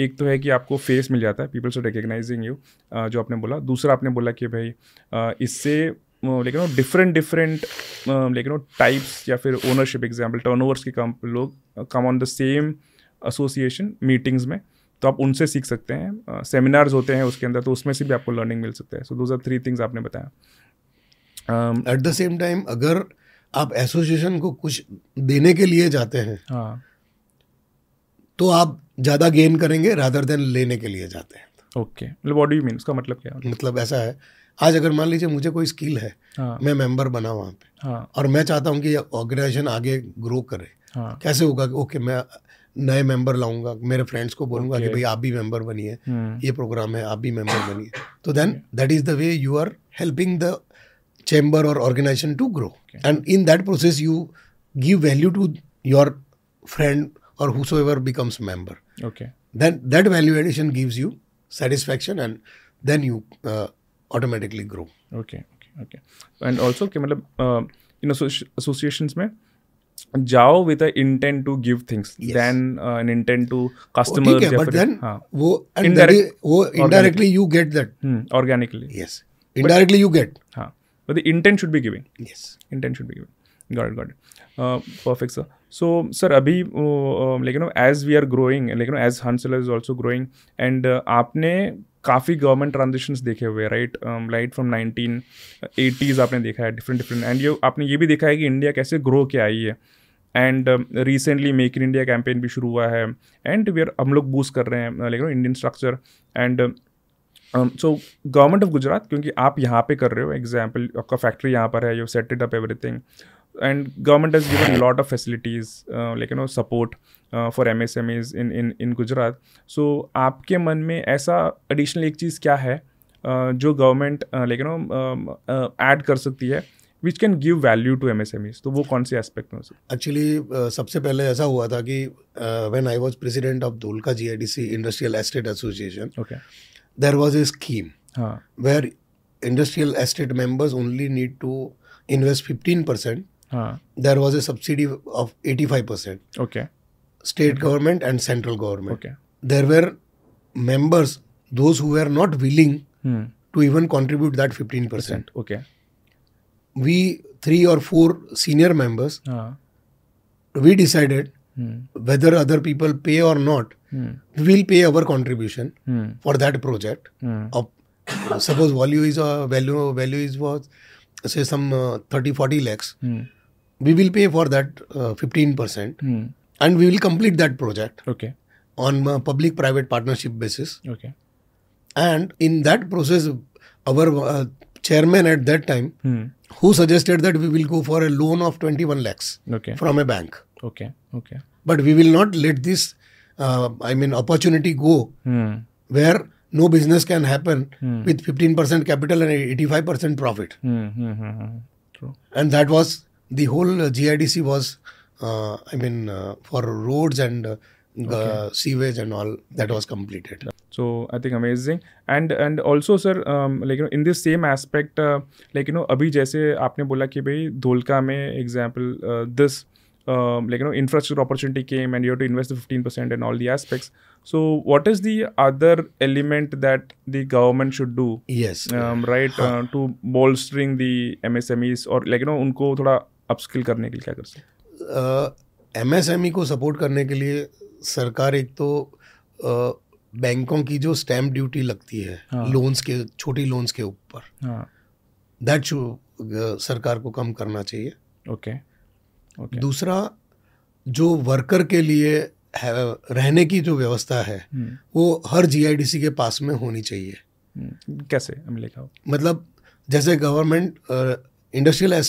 एक तो है कि आपको face मिल जाता है, पीपल्स आर रिकग्नाइजिंग यू, जो आपने बोला. दूसरा आपने बोला कि भाई इससे लेकिन डिफरेंट लेकिन टाइप्स या फिर ओनरशिप, एग्जाम्पल टर्नओवर्स के कम लोग come on the same association meetings में, तो आप उनसे सीख सकते हैं. सेमिनार्स होते हैं उसके अंदर, तो उसमें से भी आपको लर्निंग मिल सकता है. सो दोज आर 3 थिंग्स आपने बताया. एट द सेम टाइम, अगर आप एसोसिएशन को कुछ देने के लिए जाते हैं, तो आप ज़्यादा गेन करेंगे रादर देन लेने के लिए जाते हैं. ओके. मतलब व्हाट डू यू मीन, उसका मतलब क्या है? मतलब ऐसा है, आज अगर मान लीजिए मुझे कोई स्किल है, मैं मेंबर बना वहाँ पे, और मैं चाहता हूँ कि ऑर्गेनाइजेशन आगे ग्रो करे. कैसे होगा? ओके, मैं नए मेंबर लाऊंगा, मेरे फ्रेंड्स को बोलूंगा कि भाई आप भी मेंबर बनिए, ये प्रोग्राम है, आप भी मेंबर बनिए. तो then that is the way you are helping the chamber or organization to grow. Okay. And in that process you give value to your friend or whosoever becomes member. Okay. Then that value addition gives you satisfaction, and then you automatically grow. Okay. And also कि मतलब in associations में जाओ with an intent to give things, yes, than an intent to customers. ठीक है, but then वो indirectly you get that. Organically. Yes. Indirectly you get. हाँ. But the intent should be giving. Yes. Intent should be giving. Got it. Perfect, sir. So, sir, अभी like as we are growing, like as Hansala is also growing, and आपने काफ़ी government transitions देखे हुए, right? Right from 1980s आपने देखा है, different and ये आपने ये भी देखा है कि इंडिया कैसे ग्रो के आई है. And recently make in India campaign भी शुरू हुआ है, एंड हम लोग बूस्ट कर रहे हैं like Indian structure. And so government of Gujarat, क्योंकि आप यहाँ पे कर रहे हो, एग्जाम्पल आपका फैक्ट्री यहाँ पर है, you set it up everything, and government has given lot of facilities like support for MSMEs इन गुजरात. सो आपके मन में ऐसा एडिशनल एक चीज़ क्या है जो गवर्नमेंट लाइक ऐड कर सकती है which can give value to MSMEs? तो वो कौन से एस्पेक्ट में? एक्चुअली सबसे पहले ऐसा हुआ था कि when I was president of Dholka GIDC industrial estate association, okay, there was a scheme where industrial estate members only need to invest 15%. There was a subsidy of 85%. Okay. State government and central government. Okay. There were members, those who were not willing to even contribute that 15%. Okay. We 3 or 4 senior members, we decided whether other people pay or not, we will pay our contribution for that project. Of suppose value is was say some 30-40 lakhs. We will pay for that 15%, and we will complete that project. Okay. On public-private partnership basis. Okay. And in that process, our chairman at that time, who suggested that we will go for a loan of 21 lakhs. Okay. From a bank. Okay. But we will not let this opportunity go where no business can happen with 15% capital and 85% profit. True. And that was the whole GIDC was for roads and sewage and all, that was completed. So I think amazing. And also sir, in this same aspect, अभी जैसे आपने बोला कि भाई धोलका में example this infrastructure opportunity came and you have to invest the 15% and all the aspects. So what is the other element that the government should do? Yes. To bolstering the MSMEs or उनको थोड़ा upskill करने के लिए क्या कर सकते? MSME को support करने के लिए सरकार एक तो बैंकों की जो स्टैम्प ड्यूटी लगती है लोन्स के, छोटी लोन्स के ऊपर, दैट सरकार को कम करना चाहिए। ओके। दूसरा, जो वर्कर के लिए रहने की जो व्यवस्था है वो हर जीआईडीसी के पास में होनी चाहिए। कैसे हम लिखा, मतलब जैसे गवर्नमेंट इंडस्ट्रियल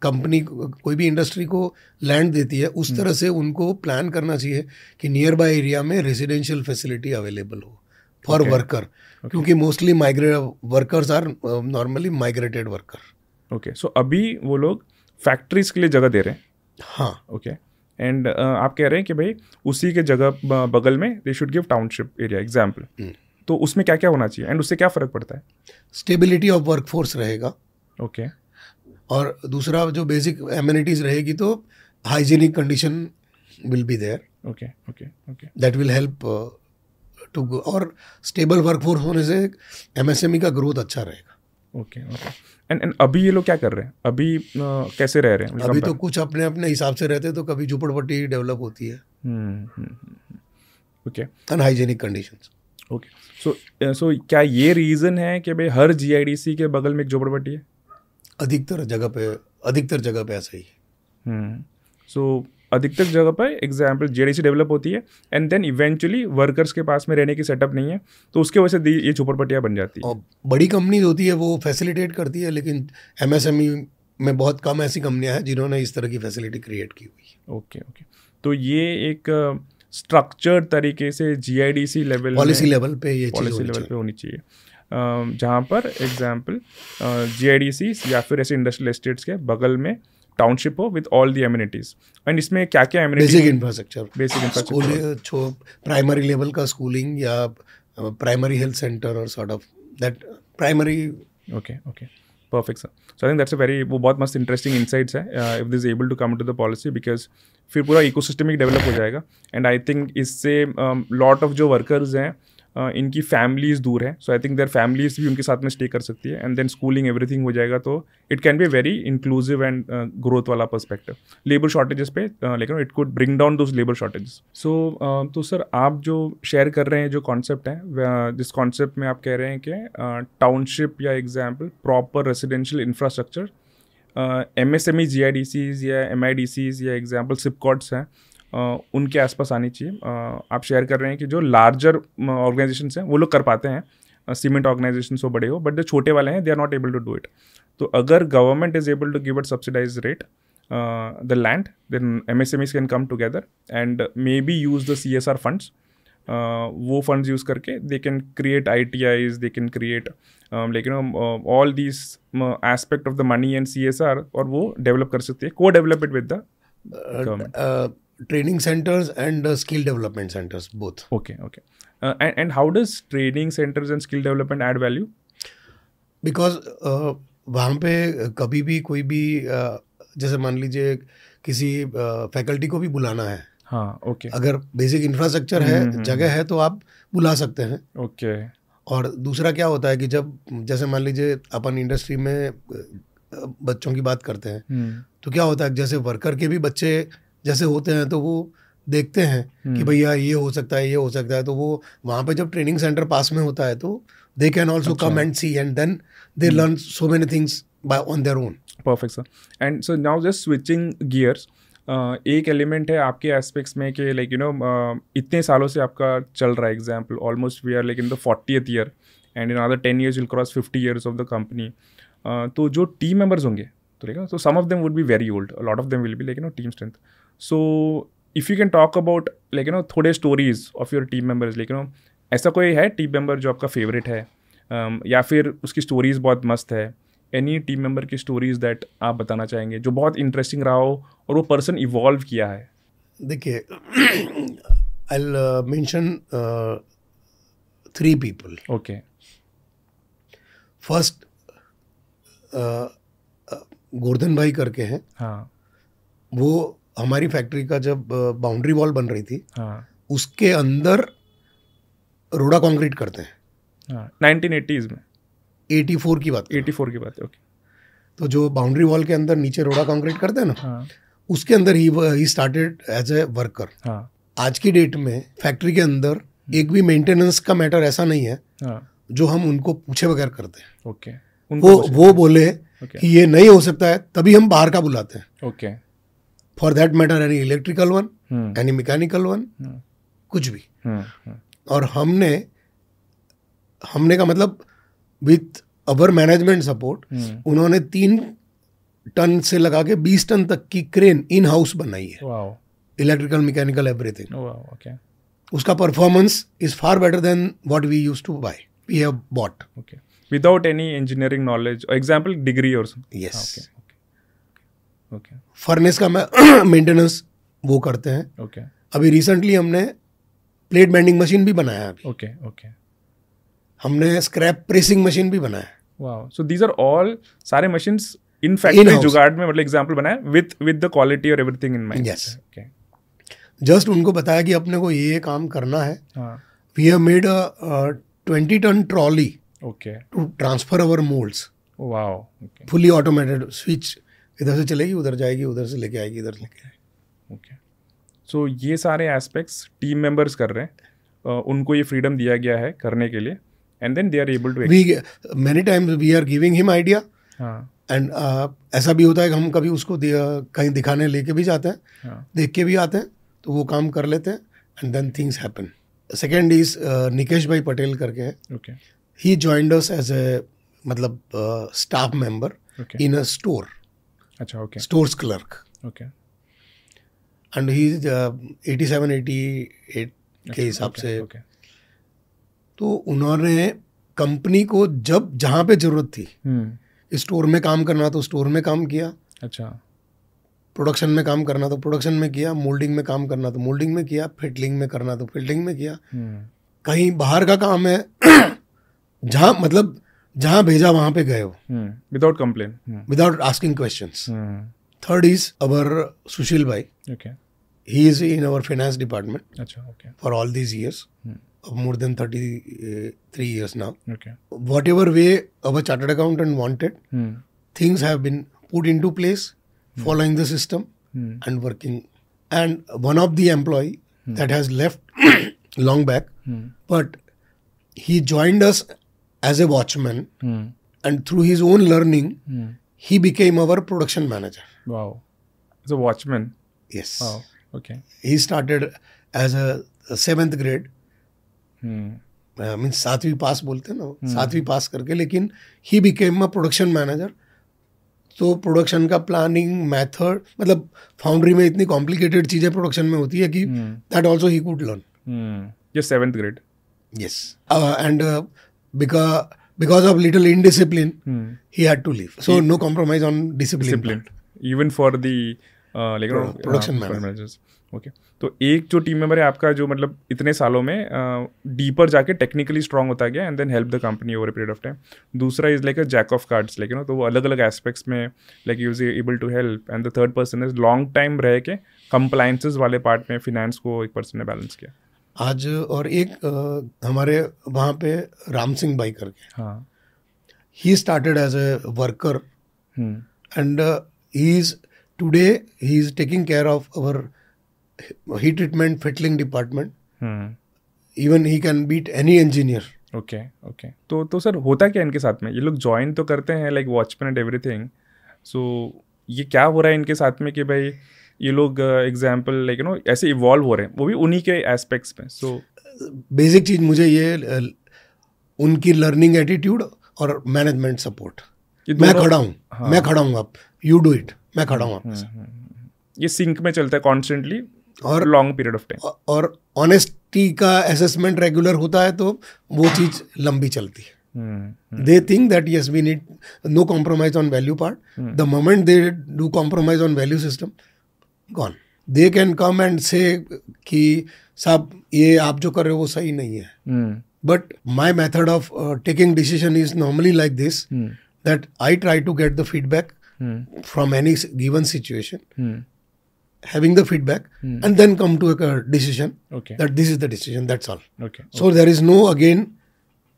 कंपनी कोई भी इंडस्ट्री को लैंड देती है, उस तरह से उनको प्लान करना चाहिए कि नियर बाय एरिया में रेजिडेंशियल फैसिलिटी अवेलेबल हो फॉर वर्कर, क्योंकि mostly workers are normally migrated worker. Okay, so अभी वो लोग फैक्ट्रीज के लिए जगह दे रहे हैं। हाँ, ओके। एंड आप कह रहे हैं कि भाई उसी के जगह बगल में they should give township area example, तो उसमें क्या क्या होना चाहिए एंड उससे क्या फ़र्क पड़ता है? स्टेबिलिटी ऑफ वर्कफोर्स रहेगा। ओके। और दूसरा, जो बेसिक एमिनिटीज रहेगी तो hygienic condition will be there. Okay okay okay, that will help to, और स्टेबल वर्कफोर्स होने से एमएसएमई का ग्रोथ अच्छा रहेगा। Okay okay. एंड अभी ये लोग क्या कर रहे हैं? अभी कैसे रह रहे हैं? अभी तो कुछ अपने अपने हिसाब से रहते हैं, तो कभी झुपड़पट्टी डेवलप होती है। ओके। Unhygienic conditions. ओके, सो क्या ये रीज़न है कि भाई हर जीआईडीसी के बगल में एक झोपड़पट्टी है? अधिकतर जगह पे ऐसा ही है। सो अधिकतर जगह पर एग्जाम्पल जीआईडीसी डेवलप होती है एंड देन इवेंचुअली वर्कर्स के पास में रहने की सेटअप नहीं है, तो उसके वजह से ये झोपड़पट्टियाँ बन जाती है। और बड़ी कंपनीज होती है वो फैसिलिटेट करती है, लेकिन एमएसएमई में बहुत कम ऐसी कंपनियां हैं जिन्होंने इस तरह की फैसिलिटी क्रिएट की हुई है। ओके ओके, तो ये एक स्ट्रक्चर्ड तरीके से जीआईडीसी लेवल, पॉलिसी लेवल पे ये पॉलिसी लेवल पे होनी चाहिए, जहाँ पर एग्जाम्पल जीआईडीसी या फिर ऐसे इंडस्ट्रियल एस्टेट्स के बगल में टाउनशिप हो with all the amenities. And इसमें क्या क्या amenities? Basic infrastructure, primary level का स्कूलिंग या प्राइमरी हेल्थ सेंटर और sort of that primary. Okay okay, perfect sir. So I think that's a very, वो बहुत मस्त इंटरेस्टिंग इनसाइट्स है if this able to come to the policy, because फिर पूरा ecosystem ही डेवलप हो जाएगा। एंड आई थिंक इससे लॉट ऑफ जो वर्कर्स हैं इनकी फैमिलीज दूर है, सो आई थिंक देयर फैमिलीज भी उनके साथ में स्टे कर सकती है एंड देन स्कूलिंग एवरीथिंग हो जाएगा, तो it can be very inclusive and growth वाला पर्सपेक्टिव। लेबर शॉर्टेजेस पे लेकिन it could bring down those labour shortages. So तो सर आप जो शेयर कर रहे हैं जो कॉन्सेप्ट है, जिस कॉन्सेप्ट में आप कह रहे हैं कि टाउनशिप या example proper residential infrastructure MSME GIDCs या MIDCs या एग्जाम्पल सिपकॉट्स हैं उनके आसपास आनी चाहिए। आप शेयर कर रहे हैं कि जो लार्जर ऑर्गेनाइजेशंस हैं वो लोग कर पाते हैं, सीमेंट ऑर्गेनाइजेशन हो बड़े हो, बट जो छोटे वाले हैं they are not able to do it. तो अगर government is able to give it subsidize rate the land, then MSMEs can come together and maybe use the CSR funds. वो फंड्स यूज़ करके they can create ITIs, they can create लेकिन all these aspect of the money and CSR, और वो develop कर सकते हैं, codevelop it with the government. Training centers and skill development centers both. Okay. And how does training centers and skill development add value? Because वहाँ पे कभी भी कोई भी जैसे मान लीजिए किसी फैकल्टी को भी बुलाना है, हाँ, ओके, अगर बेसिक इंफ्रास्ट्रक्चर है, जगह है, तो आप बुला सकते हैं। ओके। और दूसरा क्या होता है कि जब जैसे मान लीजिए अपन इंडस्ट्री में बच्चों की बात करते हैं, तो क्या होता है जैसे वर्कर के भी बच्चे जैसे होते हैं, तो वो देखते हैं कि भैया ये हो सकता है, ये हो सकता है, तो वो वहाँ पे जब ट्रेनिंग सेंटर पास में होता है तो they can also come and see and then they learn so many things by on their own. Perfect sir. And so now just switching gears, एक एलिमेंट है आपके एस्पेक्ट्स में कि लाइक इतने सालों से आपका चल रहा है, example almost we are like in the 40th year and in other 10 years will cross 50 years of the company. तो जो टीम मेंबर्स होंगे तो ठीक है, so some of them would be very old, a lot of them will be like team strength. So if you can talk about like थोड़े stories of your team members, like ऐसा कोई है team member जो आपका favourite है, या फिर उसकी स्टोरीज बहुत मस्त है, एनी टीम मेंबर की स्टोरीज दैट आप बताना चाहेंगे जो बहुत इंटरेस्टिंग रहा हो और वो पर्सन इवॉल्व किया है? देखिए, I'll mention 3 people. Okay. First Gordhan भाई करके हैं। हाँ। वो हमारी फैक्ट्री का जब बाउंड्री वॉल बन रही थी, हाँ, उसके अंदर रोड़ा कंक्रीट करते हैं। हाँ, 1980s में, 84 की बात 84 की बात है। ओके। तो जो बाउंड्री वॉल के अंदर नीचे रोड़ा कंक्रीट करते हैं ना, हाँ, उसके अंदर ही स्टार्टेड एज ए वर्कर। हाँ, आज की डेट में फैक्ट्री के अंदर एक भी मेंटेनेंस का मैटर ऐसा नहीं है जो हम उनको पूछे बगैर करते हैं। ओके, वो बोले कि ये नहीं हो सकता है, तभी हम बाहर का बुलाते हैं। Okay, for that matter any electrical one, any mechanical one, कुछ भी। और हमने का मतलब विथ अवर मैनेजमेंट सपोर्ट उन्होंने 3 टन से लगा के 20 टन तक की क्रेन इन हाउस बनाई है, इलेक्ट्रिकल, मैकेनिकल, एवरीथिंग। ओके, उसका performance is far better than what we used to buy, we have bought. Okay, without any engineering knowledge, example degree और यस। ओके, फर्नेस का मेंटेनेंस वो करते हैं। ओके, अभी recently हमने प्लेट बेंडिंग मशीन भी बनाया है। अभी ओके, हमने स्क्रैप प्रेसिंग मशीन भी बनाया है। Wow, so these are all सारे मशीन्स इन फैक्ट्री जुगाड़ में, मतलब एग्जांपल बनाया विद द क्वालिटी और everything in mind. Yes, just उनको बताया कि अपने को ये काम करना है। We have made a 20 ton trolley to transfer our moulds. Wow, fully automated, switch इधर से चलेगी, उधर जाएगी, उधर से लेके आएगी, इधर से लेके आएगी। ओके, सो ये सारे एस्पेक्ट्स टीम मेंबर्स कर रहे हैं, उनको ये फ्रीडम दिया गया है करने के लिए, and then they are able to many times we are giving him idea. And ऐसा भी होता है कि हम कभी उसको कहीं दिखाने लेके भी जाते हैं, देख के भी आते हैं, तो वो काम कर लेते हैं, and then things happen. Second is Nikesh bhai Patel करके है। Okay, he joined us as a मतलब staff member in a store. अच्छा, okay, stores clerk. Okay, and he is 87-88 के हिसाब से। तो उन्होंने कंपनी को जब जहाँ पे जरूरत थी, स्टोर में काम करना तो स्टोर में काम किया। अच्छा, प्रोडक्शन में काम करना तो प्रोडक्शन में किया, मोल्डिंग में काम करना तो मोल्डिंग में किया, फिटलिंग में करना तो फिटलिंग में किया। कहीं बाहर का काम है जहाँ भेजा वहां पे गए हो, without complain, without asking questions. Third is our Sushil bhai. Okay, he is in our finance department. अच्छा, okay, for all these years, more than 33 years now. Okay, Whatever way our chartered accountant wanted, things have been put into place, following the system and working. And one of the employee that has left long back, but he joined us as a watchman, and through his own learning, he became our production manager. Wow, as a watchman. Yes. Wow, okay. He started as a 7th grade. Means 7वीं pass बोलते हैं ना, 7वीं pass करके, लेकिन he became a production manager. तो production का planning method, मतलब फाउंड्री में इतनी कॉम्प्लिकेटेड चीजें प्रोडक्शन में होती है कि that also he could learn. ये 7th grade. Yes, and because of little indiscipline, he had to leave. So no compromise on discipline. Even for the production managers. Okay, तो एक जो टीम मेंबर है आपका जो मतलब इतने सालों में डीपर जाके टेक्निकली स्ट्रांग होता गया and then help the company over a period of time. दूसरा is like a jack of cards, like तो वो अलग अलग एस्पेक्ट्स में like use able to help. And the third person is long time रह के कंप्लायंसेस वाले part में फिनेंस को एक पर्सन ने बैलेंस किया आज। और एक हमारे वहाँ पे राम सिंह भाई करके, हाँ, he started as a worker and he is today he is taking care of our heat treatment, fittling department. Even he can beat any engineer. Okay. तो सर होता क्या इनके साथ में? ये लोग ज्वाइन तो करते हैं लाइक वॉचमैन एंड एवरीथिंग। सो ये क्या हो रहा है इनके साथ में कि भाई ये लोग एग्जाम्पल लाइक ऐसे इवॉल्व हो रहे हैं, वो भी उन्हीं के एस्पेक्ट्स में। सो बेसिक चीज मुझे ये उनकी लर्निंग एटीट्यूड और मैनेजमेंट सपोर्ट। मैं खड़ा हूँ, मैं खड़ा हूँ, आप यू डू इट, मैं खड़ा हूँ आपके साथ। ये सिंक में चलता है कॉन्स्टेंटली और लॉन्ग पीरियड ऑफ टाइम। और ऑनेस्टी का असेसमेंट रेगुलर होता है तो वो चीज लंबी चलती है। They think that yes we need no compromise on value part. The moment they do compromise on value system, gone. They can come and say कि साहब ये आप जो कर रहे हो वो सही नहीं है। But my method of taking decision is normally like this, that I try to get the feedback from any given situation, having the feedback and then come to a decision that this is the decision, that's all. So there is no again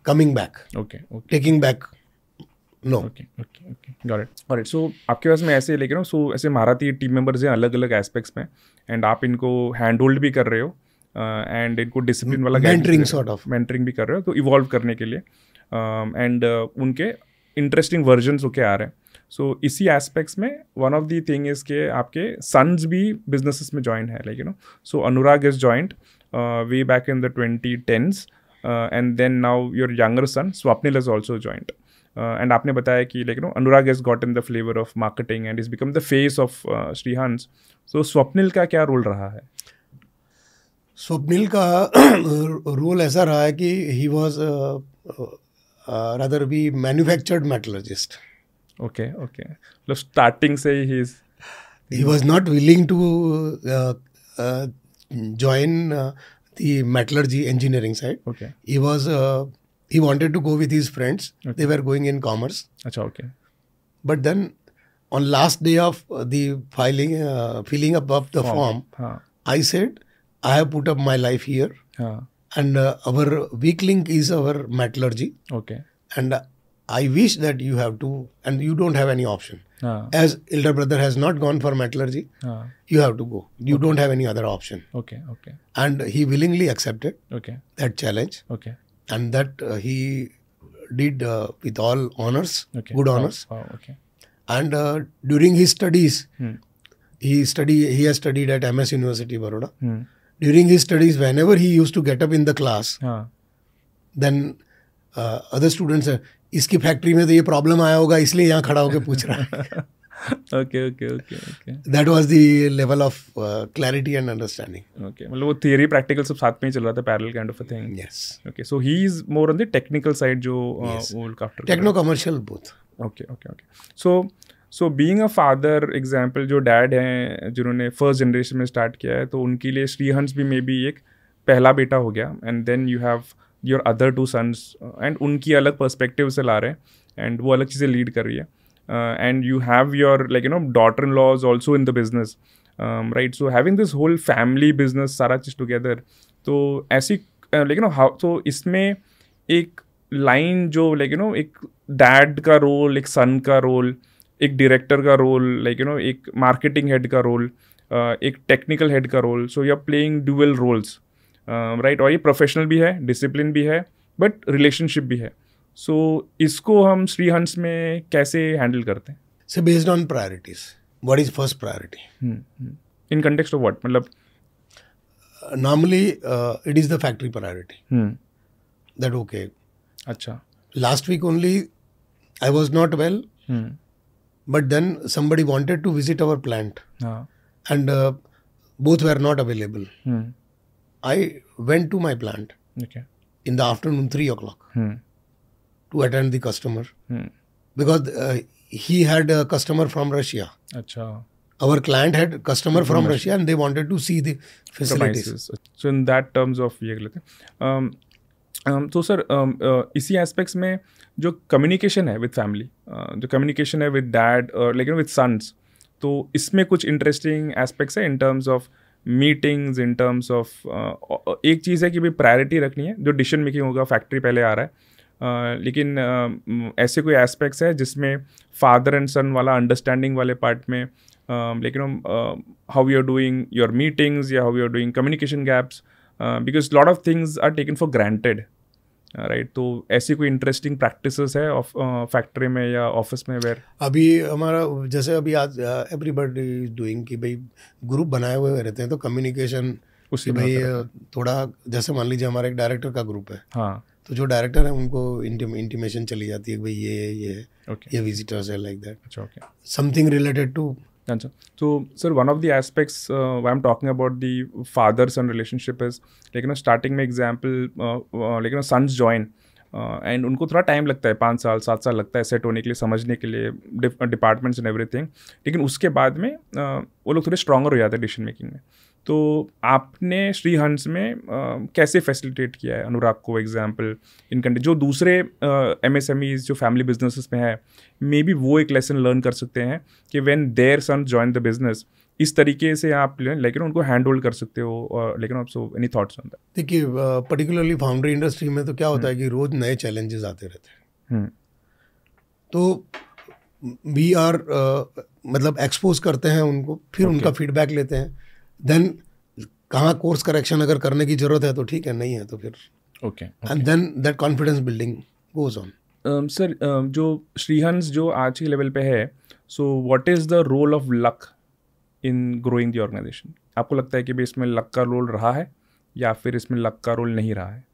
coming back, taking back, no. Got it. So आपके पास में ऐसे लेके सो ऐसे महारथी team members हैं अलग अलग aspects में, एंड आप इनको हैंड होल्ड भी कर रहे हो एंड इनको डिसिप्लिन वाला मेंटरिंग सॉर्ट ऑफ मेंटरिंग भी कर रहे हो तो इवॉल्व करने के लिए, एंड उनके इंटरेस्टिंग वर्जन्स होके आ रहे हैं. सो इसी एस्पेक्ट्स में one of the thing is के आपके सन्स भी बिजनेसेस में ज्वाइन है, like so Anurag is joint way back in the 2010s, and then now your younger son Swapnil is also joint. And आपने बताया कि like Anurag has gotten the flavour of marketing and is become the face of Shri Hans. So Swapnil का क्या role रहा है? स्वप्निल का role ऐसा रहा है कि he was rather be manufactured metallurgist. Okay okay, मतलब स्टार्टिंग से he was not willing to join the metallurgy engineering side. Okay. He wanted to go with his friends. Okay. They were going in commerce. Acha, okay. But then on last day of the filling up of the form, I said, I have put up my life here. And our weak link is our metallurgy. Okay. And I wish that you have to, and you don't have any option. As elder brother has not gone for metallurgy, you have to go. You don't have any other option. Okay, okay. And he willingly accepted that challenge. Okay. And that he did with all honors, good honors. Okay. And during his studies, he has studied at MS University, Baroda. During his studies, whenever he used to get up in the class, then other students said, इसकी factory में तो ये problem आया होगा इसलिए यहाँ खड़ा होकर पूछ रहा है. Okay okay okay okay, that was the level of clarity and understanding. Okay, मतलब वो थियरी प्रैक्टिकल सब साथ में ही चल रहा था, parallel kind of a thing. Yes. Okay, so he is more on the technical side जो वो look after techno commercial both. Okay okay okay. So being a father example, जो डैड हैं जिन्होंने फर्स्ट जनरेशन में start किया है, तो उनके लिए श्रीहंस भी मे बी एक पहला बेटा हो गया. And then you have your other 2 sons, and उनकी अलग पर्सपेक्टिव से ला रहे हैं एंड वो अलग चीज़ें लीड कर रही है. And you have your like daughter in laws also in the business, right? So having this whole family business सारा चीज़ टुगेदर, तो ऐसी लाइक हाउ, तो इसमें एक लाइन जो लाइक एक डैड का रोल, एक सन का रोल, एक डायरेक्टर का रोल, लाइक एक मार्केटिंग हेड का रोल, एक टेक्निकल हेड का role. So you are playing dual roles, right? और ये प्रोफेशनल भी है, डिसिप्लिन भी है, बट रिलेशनशिप भी है. सो इसको हम श्रीहंस में कैसे हैंडल करते हैं? So based on priorities, what is first priority in context of what? मतलब normally it is the factory priority. That okay. अच्छा, last week only I was not well, but then somebody wanted to visit our plant, and both were not available. I went to my plant in the afternoon 3 o'clock to attend the customer, because he had a customer from Russia. Achha. Our client had customer from Russia and they wanted to see the facilities. So in that terms of ये लेते हैं. तो sir इसी aspects में जो communication है with family, जो communication है विद डैड और लेकिन विद सन्स, तो इसमें कुछ इंटरेस्टिंग एस्पेक्ट्स है इन terms of meetings, in terms of एक चीज़ है कि भाई प्रायोरिटी रखनी है, जो डिसीजन मेकिंग होगा फैक्ट्री पहले आ रहा है, लेकिन ऐसे कोई एस्पेक्ट्स है जिसमें फादर एंड सन वाला अंडरस्टैंडिंग वाले पार्ट में, लेकिन how you are doing your meetings या how you are doing communication gaps, because lot of things are taken for granted, right? तो ऐसी कोई इंटरेस्टिंग प्रैक्टिसेस है फैक्ट्री में या ऑफिस में वेयर अभी हमारा जैसे अभी आज एवरीबडी इज डूइंग कि भाई ग्रुप बनाए हुए रहते हैं, तो कम्युनिकेशन उसकी भाई थोड़ा, जैसे मान लीजिए हमारा एक डायरेक्टर का ग्रुप है, हाँ, तो जो डायरेक्टर है उनको इंटीमेशन चली जाती है कि भाई ये विजिटर्स है, लाइक दैट. अच्छा, ओके, समथिंग रिलेटेड टू. अच्छा, so sir, one of the aspects why I'm talking about the father-son relationship is like starting में example like sons join and उनको थोड़ा टाइम लगता है, 5 साल 7 साल लगता है सेट होने के लिए, समझने के लिए डिपार्टमेंट्स एंड एवरीथिंग, लेकिन उसके बाद में वो लोग थोड़े स्ट्रॉन्गर हो जाते हैं डिसीजन मेकिंग में. तो आपने श्रीहंस में कैसे फैसिलिटेट किया है अनुराग को एग्जाम्पल इन कंट्री, जो दूसरे MSMEs जो फैमिली बिजनेसेस में है, मे बी वो एक लेसन लर्न कर सकते हैं कि when their son join the business, इस तरीके से आप लेकिन उनको हैंड होल्ड कर सकते हो. और लेकिन आप so any thoughts on that? देखिए, पर्टिकुलरली फाउंड्री इंडस्ट्री में तो क्या होता है कि रोज नए चैलेंजेस आते रहते हैं, तो वी आर मतलब एक्सपोज करते हैं उनको, फिर उनका फीडबैक लेते हैं, देन कहाँ कोर्स करेक्शन अगर करने की जरूरत है तो ठीक है, नहीं है तो फिर okay and then that confidence building goes on. Sir जो श्रीहंस जो आज के लेवल पे है, so what is the role of luck in growing the organisation? आपको लगता है कि भी इसमें लक का रोल रहा है या फिर इसमें लक का रोल नहीं रहा है?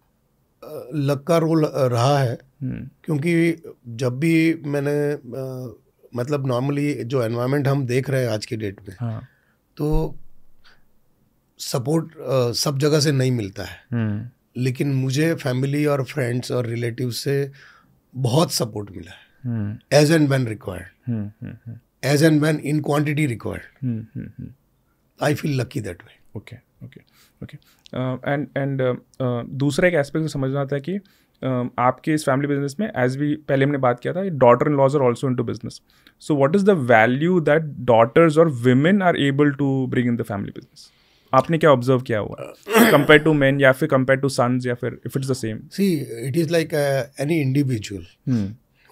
लक का रोल रहा है, क्योंकि जब भी मैंने मतलब नॉर्मली जो एनवायरनमेंट हम देख रहे हैं आज की डेट में, हाँ. तो सपोर्ट सब जगह से नहीं मिलता है. लेकिन मुझे फैमिली और फ्रेंड्स और रिलेटिव से बहुत सपोर्ट मिला है, as and when required, as and when in quantity required. I feel lucky that way. Okay okay okay. And दूसरा एक एस्पेक्ट समझना था कि आपके इस फैमिली बिजनेस में, एज भी पहले हमने बात किया था, daughter in laws are also into business. So what is the value that daughters और women are able to bring in the family business? आपने क्या ऑब्जर्व किया हुआ कंपेयर टू मेन या फिर कंपेयर टू सन्स, या फिर if it's the same? See it is like any individual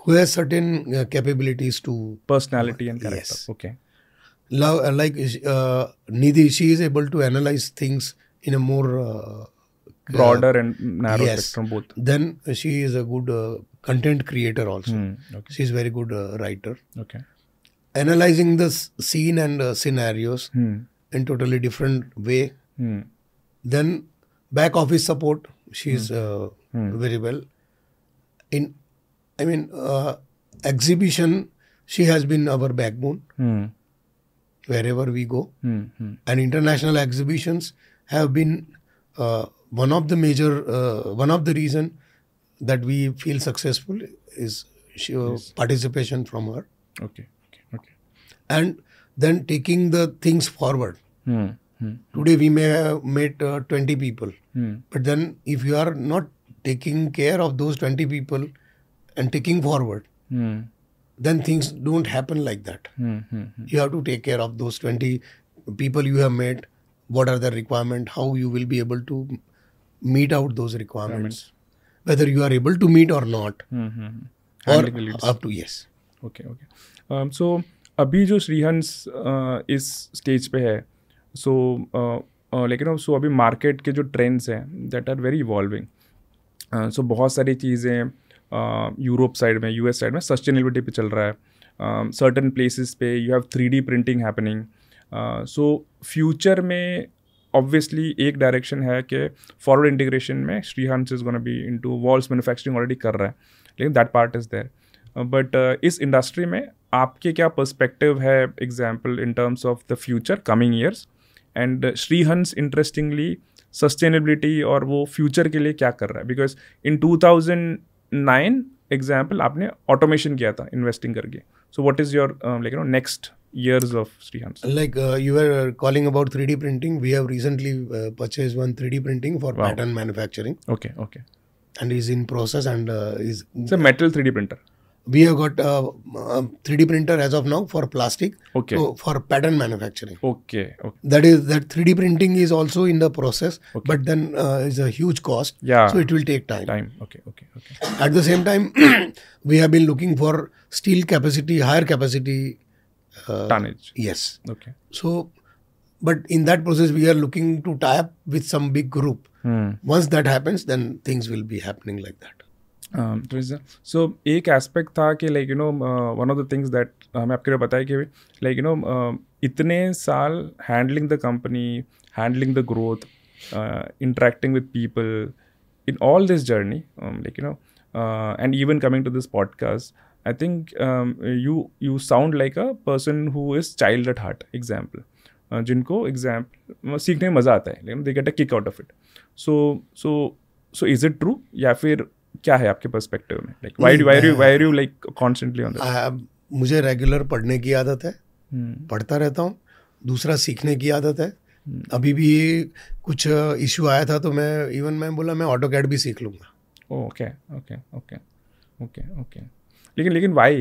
who has certain capabilities to personality and character. Yes. Okay. Like Nidhi, she is able to analyze things in a more broader and narrow yes. spectrum both. Then she is a good content creator also. Okay. She is very good writer. Okay. Analyzing the scene and scenarios in totally different way. Then back office support, she is very well. Exhibition, she has been our backbone wherever we go. And international exhibitions have been one of the major, one of the reason that we feel successful is participation from her. Okay. And then taking the things forward. Today we may have met 20 people, but then if you are not taking care of those 20 people and taking forward, then things don't happen like that. You have to take care of those 20 people you have met. What are the requirements? How you will be able to meet out those requirements? Whether you are able to meet or not. Or up to yes. Okay. So अभी जो श्रीहंस इस stage पे है, सो लेकिन सो अभी market के जो trends हैं that are very evolving. So बहुत सारी चीज़ें यूरोप साइड में, यूएस साइड में सस्टेनेबिलिटी पे चल रहा है. सर्टन प्लेसेस पे you have 3D printing happening. So future में ऑब्वियसली एक डायरेक्शन है कि फॉरवर्ड इंटीग्रेशन में Srihans is gonna be into walls manufacturing already कर रहा है, लेकिन that part is there. But इस इंडस्ट्री में आपके क्या पर्सपेक्टिव है, example in terms of the future coming years, and Srihans interestingly sustainability और वो फ्यूचर के लिए क्या कर रहा है? बिकॉज इन 2009 एग्जाम्पल आपने ऑटोमेशन किया था इन्वेस्टिंग करके. So what is your next years of Srihans? Like you were calling about 3D printing, we have recently purchased one 3D printing for pattern manufacturing. Okay. And is in process and is... It's a metal 3D printer. We have got a 3D printer as of now for plastic. Okay. So for pattern manufacturing. Okay. That 3D printing is also in the process, but then is a huge cost. Yeah. So it will take time. Okay. At the same time, we have been looking for steel capacity, higher capacity. Tonnage. Yes. Okay. So, but in that process, we are looking to tie up with some big group. Once that happens, then things will be happening like that. So एक aspect था कि like one of the things that हमें आपके लिए बताया कि like इतने साल handling the company, handling the growth, interacting with people in all this journey, like and even coming to this podcast, I think you sound like a person who is child at heart. Example, जिनको example सीखने में मज़ा आता है, लेकिन they get a kick out of it. So is it true? या फिर क्या है आपके पर्सपेक्टिव में? Like why are you like constantly on that? मुझे रेगुलर पढ़ने की आदत है, पढ़ता रहता हूँ. दूसरा सीखने की आदत है. अभी भी कुछ इशू आया था तो मैं बोला मैं AutoCAD भी सीख लूँगा. Okay. लेकिन वाई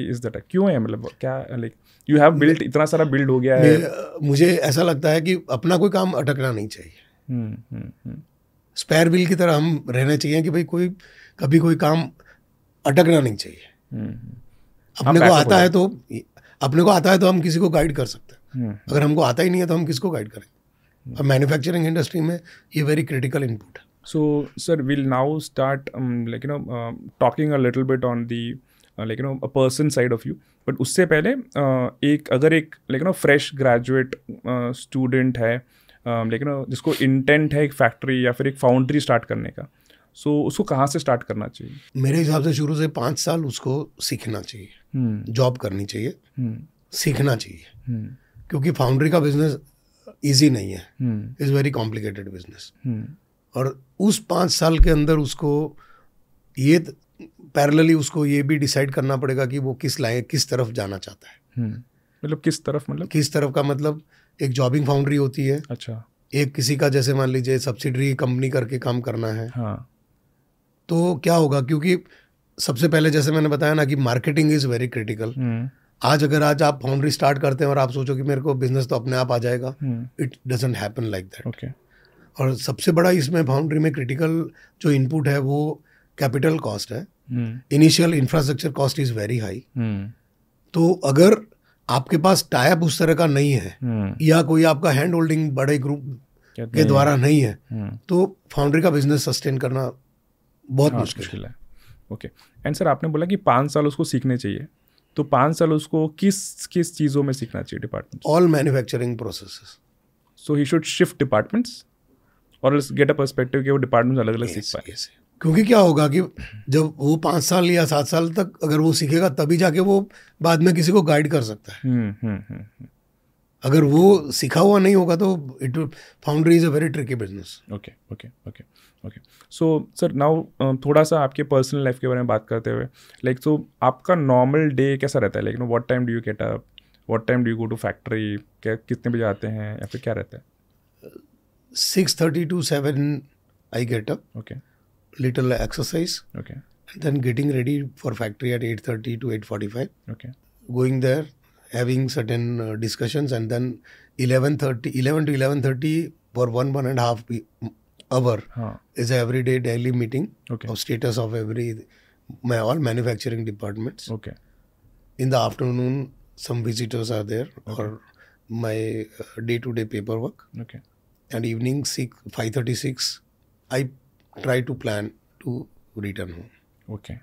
इज दैट? क्यों है, मतलब क्या, लाइक यू हैव बिल्ट, इतना सारा बिल्ड हो गया है. मुझे ऐसा लगता है कि अपना कोई काम अटकना नहीं चाहिए. स्पेयर व्हील की तरह हम रहना चाहिए कि भाई कभी कोई काम अटकना नहीं चाहिए. अपने को आता है तो हम किसी को गाइड कर सकते हैं. अगर हमको आता ही नहीं है तो हम किसको गाइड करें? और मैन्युफैक्चरिंग इंडस्ट्री में ये वेरी क्रिटिकल इनपुट है. So, sir, we'll now start, talking a little bit on the, a person side of you. But उससे पहले अगर एक fresh graduate student है, जिसको intent है एक factory या फिर एक foundry start करने का, so उसको कहाँ से start करना चाहिए? मेरे हिसाब से शुरू से 5 साल उसको सीखना चाहिए, जॉब करनी चाहिए, सीखना चाहिए, क्योंकि फाउंड्री का बिजनेस ईजी नहीं है, इज़ वेरी कॉम्प्लिकेटेड बिजनेस. और उस 5 साल के अंदर उसको ये पैरेलली उसको ये भी डिसाइड करना पड़ेगा कि वो किस तरफ जाना चाहता है. मतलब किस तरफ का मतलब एक जॉबिंग फाउंड्री होती है. अच्छा. एक किसी का जैसे मान लीजिए सब्सिडरी कंपनी करके काम करना है. हाँ. तो क्या होगा, क्योंकि सबसे पहले जैसे मैंने बताया ना कि मार्केटिंग इज़ वेरी क्रिटिकल. अगर आज आप फाउंड्री स्टार्ट करते हैं और आप सोचो कि मेरे को बिजनेस तो अपने आप आ जाएगा, it doesn't happen like that. Okay. और सबसे बड़ा इसमें फाउंड्री में क्रिटिकल जो इनपुट है वो कैपिटल कॉस्ट है. Initial infrastructure cost is very high. तो अगर आपके पास टाइप उस तरह का नहीं है या कोई आपका हैंड होल्डिंग बड़े ग्रुप के द्वारा नहीं है, तो फाउंड्री का बिजनेस सस्टेन करना बहुत मुश्किल है. ओके. एंड सर, आपने बोला कि 5 साल उसको सीखने चाहिए, तो 5 साल उसको किस चीज़ों में सीखना चाहिए? Department, all manufacturing processes. So he should shift departments और गेट अ पर्सपेक्टिव कि वो डिपार्टमेंट अलग अलग सीख पाए. क्योंकि क्या होगा कि जब वो 5 साल या 7 साल तक अगर वो सीखेगा तभी जाके वो बाद में किसी को गाइड कर सकता है. अगर वो सीखा हुआ नहीं होगा तो foundry is a very tricky business. Okay. So sir, now थोड़ा सा आपके पर्सनल लाइफ के बारे में बात करते हुए, सो आपका नॉर्मल डे कैसा रहता है? What time do you get up, what time do you go to factory, कितने बजे आते हैं या फिर क्या रहता है? 6:30 to 7 I get up. Okay. Little exercise. Okay. And then getting ready for factory at 8:30 to 8:45. Okay. Going there, having certain discussions, and then 11 to 11:30 for 1.5 hour is a everyday daily meeting of status of all manufacturing departments. Okay. In the afternoon, some visitors are there or my day-to-day paperwork. Okay. And evening 5:36 I try to plan to return home. Okay.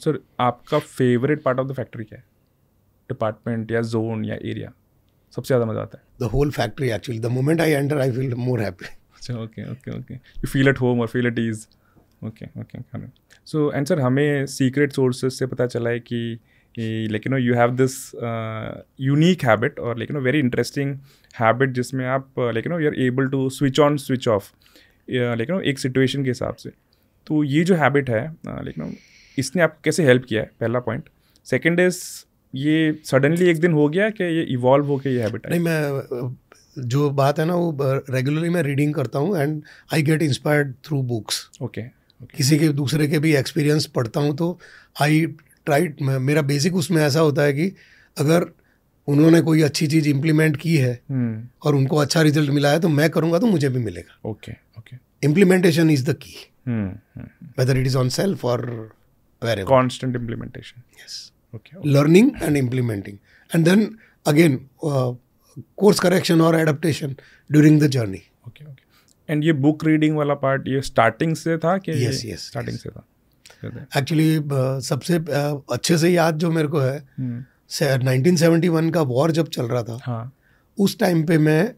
Sir, आपका favourite part of the factory क्या है? Department या zone या area सबसे ज़्यादा मज़ा आता है? The whole factory actually. The moment I enter, I feel more happy. अच्छा. Okay. You feel at home or feel at ease. Okay. So, and sir, हमें सीक्रेट सोर्सेज से पता चला है कि you have this unique habit or very interesting habit जिसमें आप you're able to switch on switch off एक situation के हिसाब से. तो ये जो हैबिट है इसने आपको कैसे हेल्प किया है? पहला पॉइंट. सेकंड इज, ये सडनली एक दिन हो गया कि ये इवॉल्व होके ये हैबिट है? नहीं, मैं जो बात है ना वो रेगुलरली मैं रीडिंग करता हूँ and I get inspired through books. Okay. किसी के दूसरे के भी एक्सपीरियंस पढ़ता हूँ तो आई ट्राइड. मेरा बेसिक उसमें ऐसा होता है कि अगर उन्होंने कोई अच्छी चीज़ इम्प्लीमेंट की है और उनको अच्छा रिजल्ट मिला है तो मैं करूँगा तो मुझे भी मिलेगा. Okay. Implementation is the key, whether it is on self और wherever. Constant implementation. Yes. Okay. Learning and implementing. And then again, course correction or adaptation during the journey. Okay. And ये book reading वाला part ये starting से था कि? Yes. Starting से था. Actually, सबसे अच्छे से याद जो मेरे को है 1971 का वॉर जब चल रहा था, उस टाइम पे मैं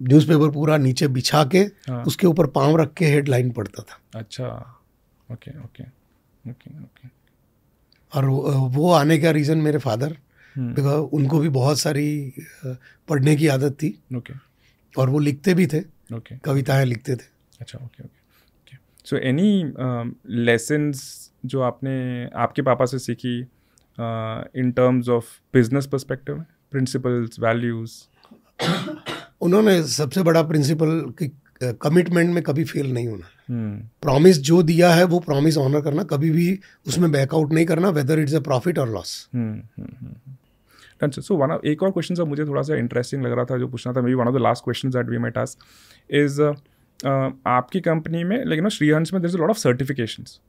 न्यूज़पेपर पूरा नीचे बिछा के उसके ऊपर पाँव रख के हेडलाइन पढ़ता था. अच्छा. ओके. और वो आने का रीज़न मेरे फादर, बिकॉज उनको भी बहुत सारी पढ़ने की आदत थी. ओके. और वो लिखते भी थे. ओके. कविताएं लिखते थे. अच्छा. ओके. सो एनी लेसन्स जो आपने आपके पापा से सीखी इन टर्म्स ऑफ बिजनेस पर्सपेक्टिव में, प्रिंसिपल्स, वैल्यूज? उन्होंने सबसे बड़ा प्रिंसिपल कि कमिटमेंट में कभी फेल नहीं होना. प्रॉमिस जो दिया है वो प्रॉमिस ऑनर करना, कभी भी उसमें बैकआउट नहीं करना, वेदर इट्स अ प्रॉफिट और लॉस. सो एक और क्वेश्चन मुझे थोड़ा सा इंटरेस्टिंग लग रहा था जो पूछना था, maybe one of the last questions that we might ask is आपकी कंपनी में लेकिन श्रीहंस में there is a lot of certifications,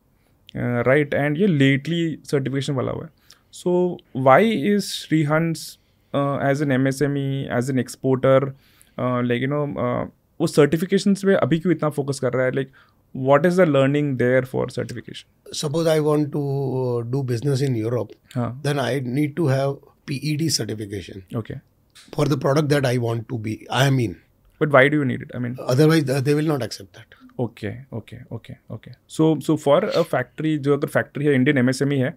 right? And ये लेटली सर्टिफिकेशन वाला हुआ है. So why is Srihans as an MSME, as an exporter, like वो certifications पे अभी क्यों इतना फोकस कर रहा है? Like what is the learning there for certification? Suppose I want to do business in Europe, हाँ. then I need to have PED certification Okay. for the product that I want to be. I am in. But why do you need it? I mean. Otherwise, they will not accept that. Okay. So for a factory, जो अगर factory है Indian MSME है,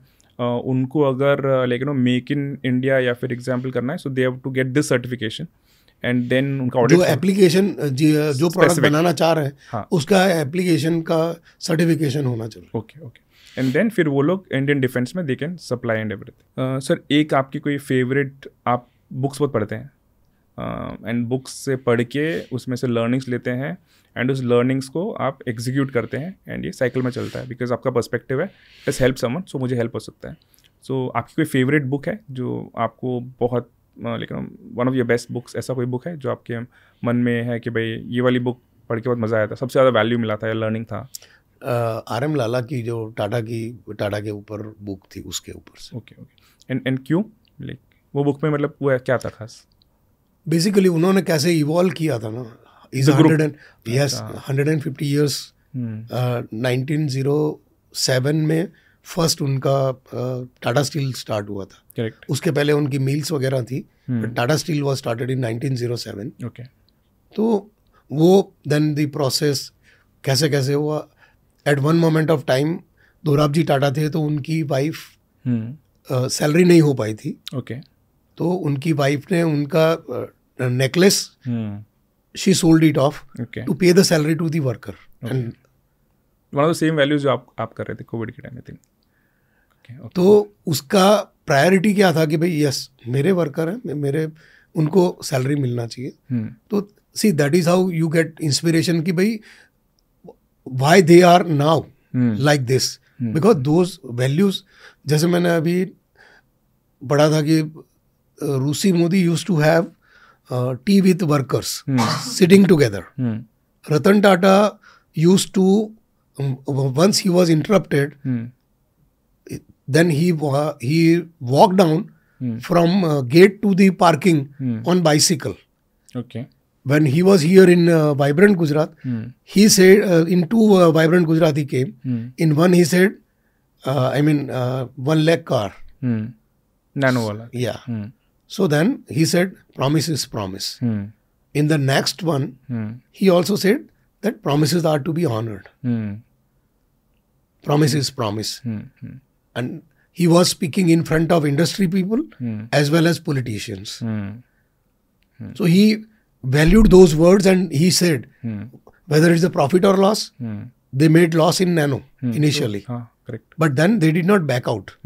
उनको अगर like make in India या फिर example करना है, so they have to get this certification. And then उनका ऑडिट जो एप्लीकेशन जो प्रोडक्ट बनाना चाह रहे हैं, हाँ. उसका एप्लीकेशन का सर्टिफिकेशन होना चाहिए. ओके. एंड देन फिर वो लोग इंडियन डिफेंस में they can supply and everything. Sir, एक आपकी कोई फेवरेट, आप बुक्स बहुत पढ़ते हैं एंड बुक्स से पढ़ के उसमें से लर्निंग्स लेते हैं एंड उस लर्निंग्स को आप एग्जीक्यूट करते हैं एंड ये साइकिल में चलता है बिकॉज आपका पर्सपेक्टिव है इट्स हेल्प समवन, सो मुझे हेल्प हो सकता है. सो आपकी कोई फेवरेट बुक है जो आपको बहुत लेकिन one of your best books, ऐसा कोई बुक है जो आपके मन में है कि भाई ये वाली बुक पढ़ के बहुत मज़ा आया था, सबसे ज़्यादा वैल्यू मिला था या लर्निंग था? RM लाला की जो टाटा के ऊपर बुक थी, उसके ऊपर से. ओके. एंड क्यों, लाइक वो बुक में मतलब वो क्या था खास? बेसिकली उन्होंने कैसे इवॉल्व किया था ना. Is 150 years. 1907 में फर्स्ट उनका टाटा स्टील स्टार्ट हुआ था. करेक्ट. उसके पहले उनकी मिल्स वगैरह थी. Tata steel was started in 1907. Okay. तो वो देन द प्रोसेस कैसे हुआ. At one moment of time Dorabji Tata थे, तो उनकी वाइफ सैलरी नहीं हो पाई थी. ओके. तो उनकी वाइफ ने उनका necklace she sold it off to pay the salary to the worker. And one of the same values जो आप कर रहे थे कोविड के टाइम में. तो उसका प्रायोरिटी क्या था कि भाई यस मेरे वर्कर हैं, मेरे उनको सैलरी मिलना चाहिए. तो see that is how you get inspiration कि भाई why they are now like this, because those values. जैसे मैंने अभी पढ़ा था कि Russi Mody used to have tea with workers sitting together. Ratan Tata used to, once he was interrupted, then he walked down from gate to the parking on bicycle. Okay. When he was here in Vibrant Gujarat, he said in two Vibrant Gujarat he came. In one he said, 1 lakh car. Nano wala. Yeah. So then he said, promise is promise. In the next one, he also said that promises are to be honored. Promise is promise. And he was speaking in front of industry people as well as politicians. So he valued those words and he said, whether it's a profit or loss, they made loss in Nano initially. Correct. But then they did not back out.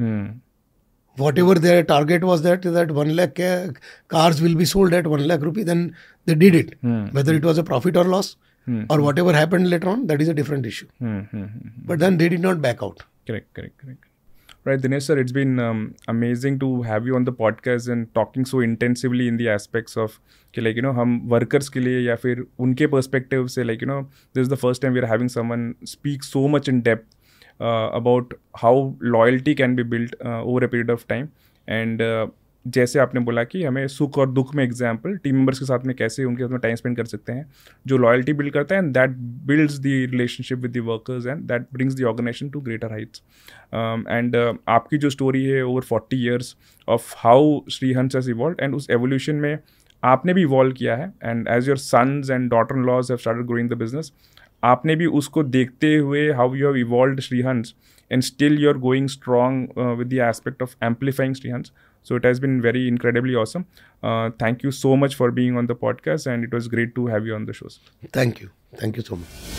Whatever their target was that 1 lakh cars will be sold at 1 lakh rupee, then they did it. Whether it was a profit or loss or whatever happened later on, that is a different issue. But then they did not back out. Correct. Right, Dinesh sir, it's been amazing to have you on the podcast and talking so intensively in the aspects of कि like हम workers के लिए या फिर उनके perspective से like this is the first time we are having someone speak so much in depth about how loyalty can be built over a period of time. And जैसे आपने बोला कि हमें सुख और दुख में एग्जाम्पल टीम मेंबर्स के साथ में कैसे उनके साथ में टाइम स्पेंड कर सकते हैं, जो लॉयल्टी बिल्ड करता है and that builds the relationship with the workers and that brings the organisation to greater heights. And आपकी जो स्टोरी है over 40 years of how Srihans has evolved and उस एवोल्यूशन में आपने भी इवॉल्व किया है and as your sons and daughter in laws have started growing the business, आपने भी उसको देखते हुए how you have evolved Srihans and still you're going strong with the aspect of amplifying Srihans. So it has been very incredibly awesome. Thank you so much for being on the podcast and it was great to have you on the show. Thank you so much.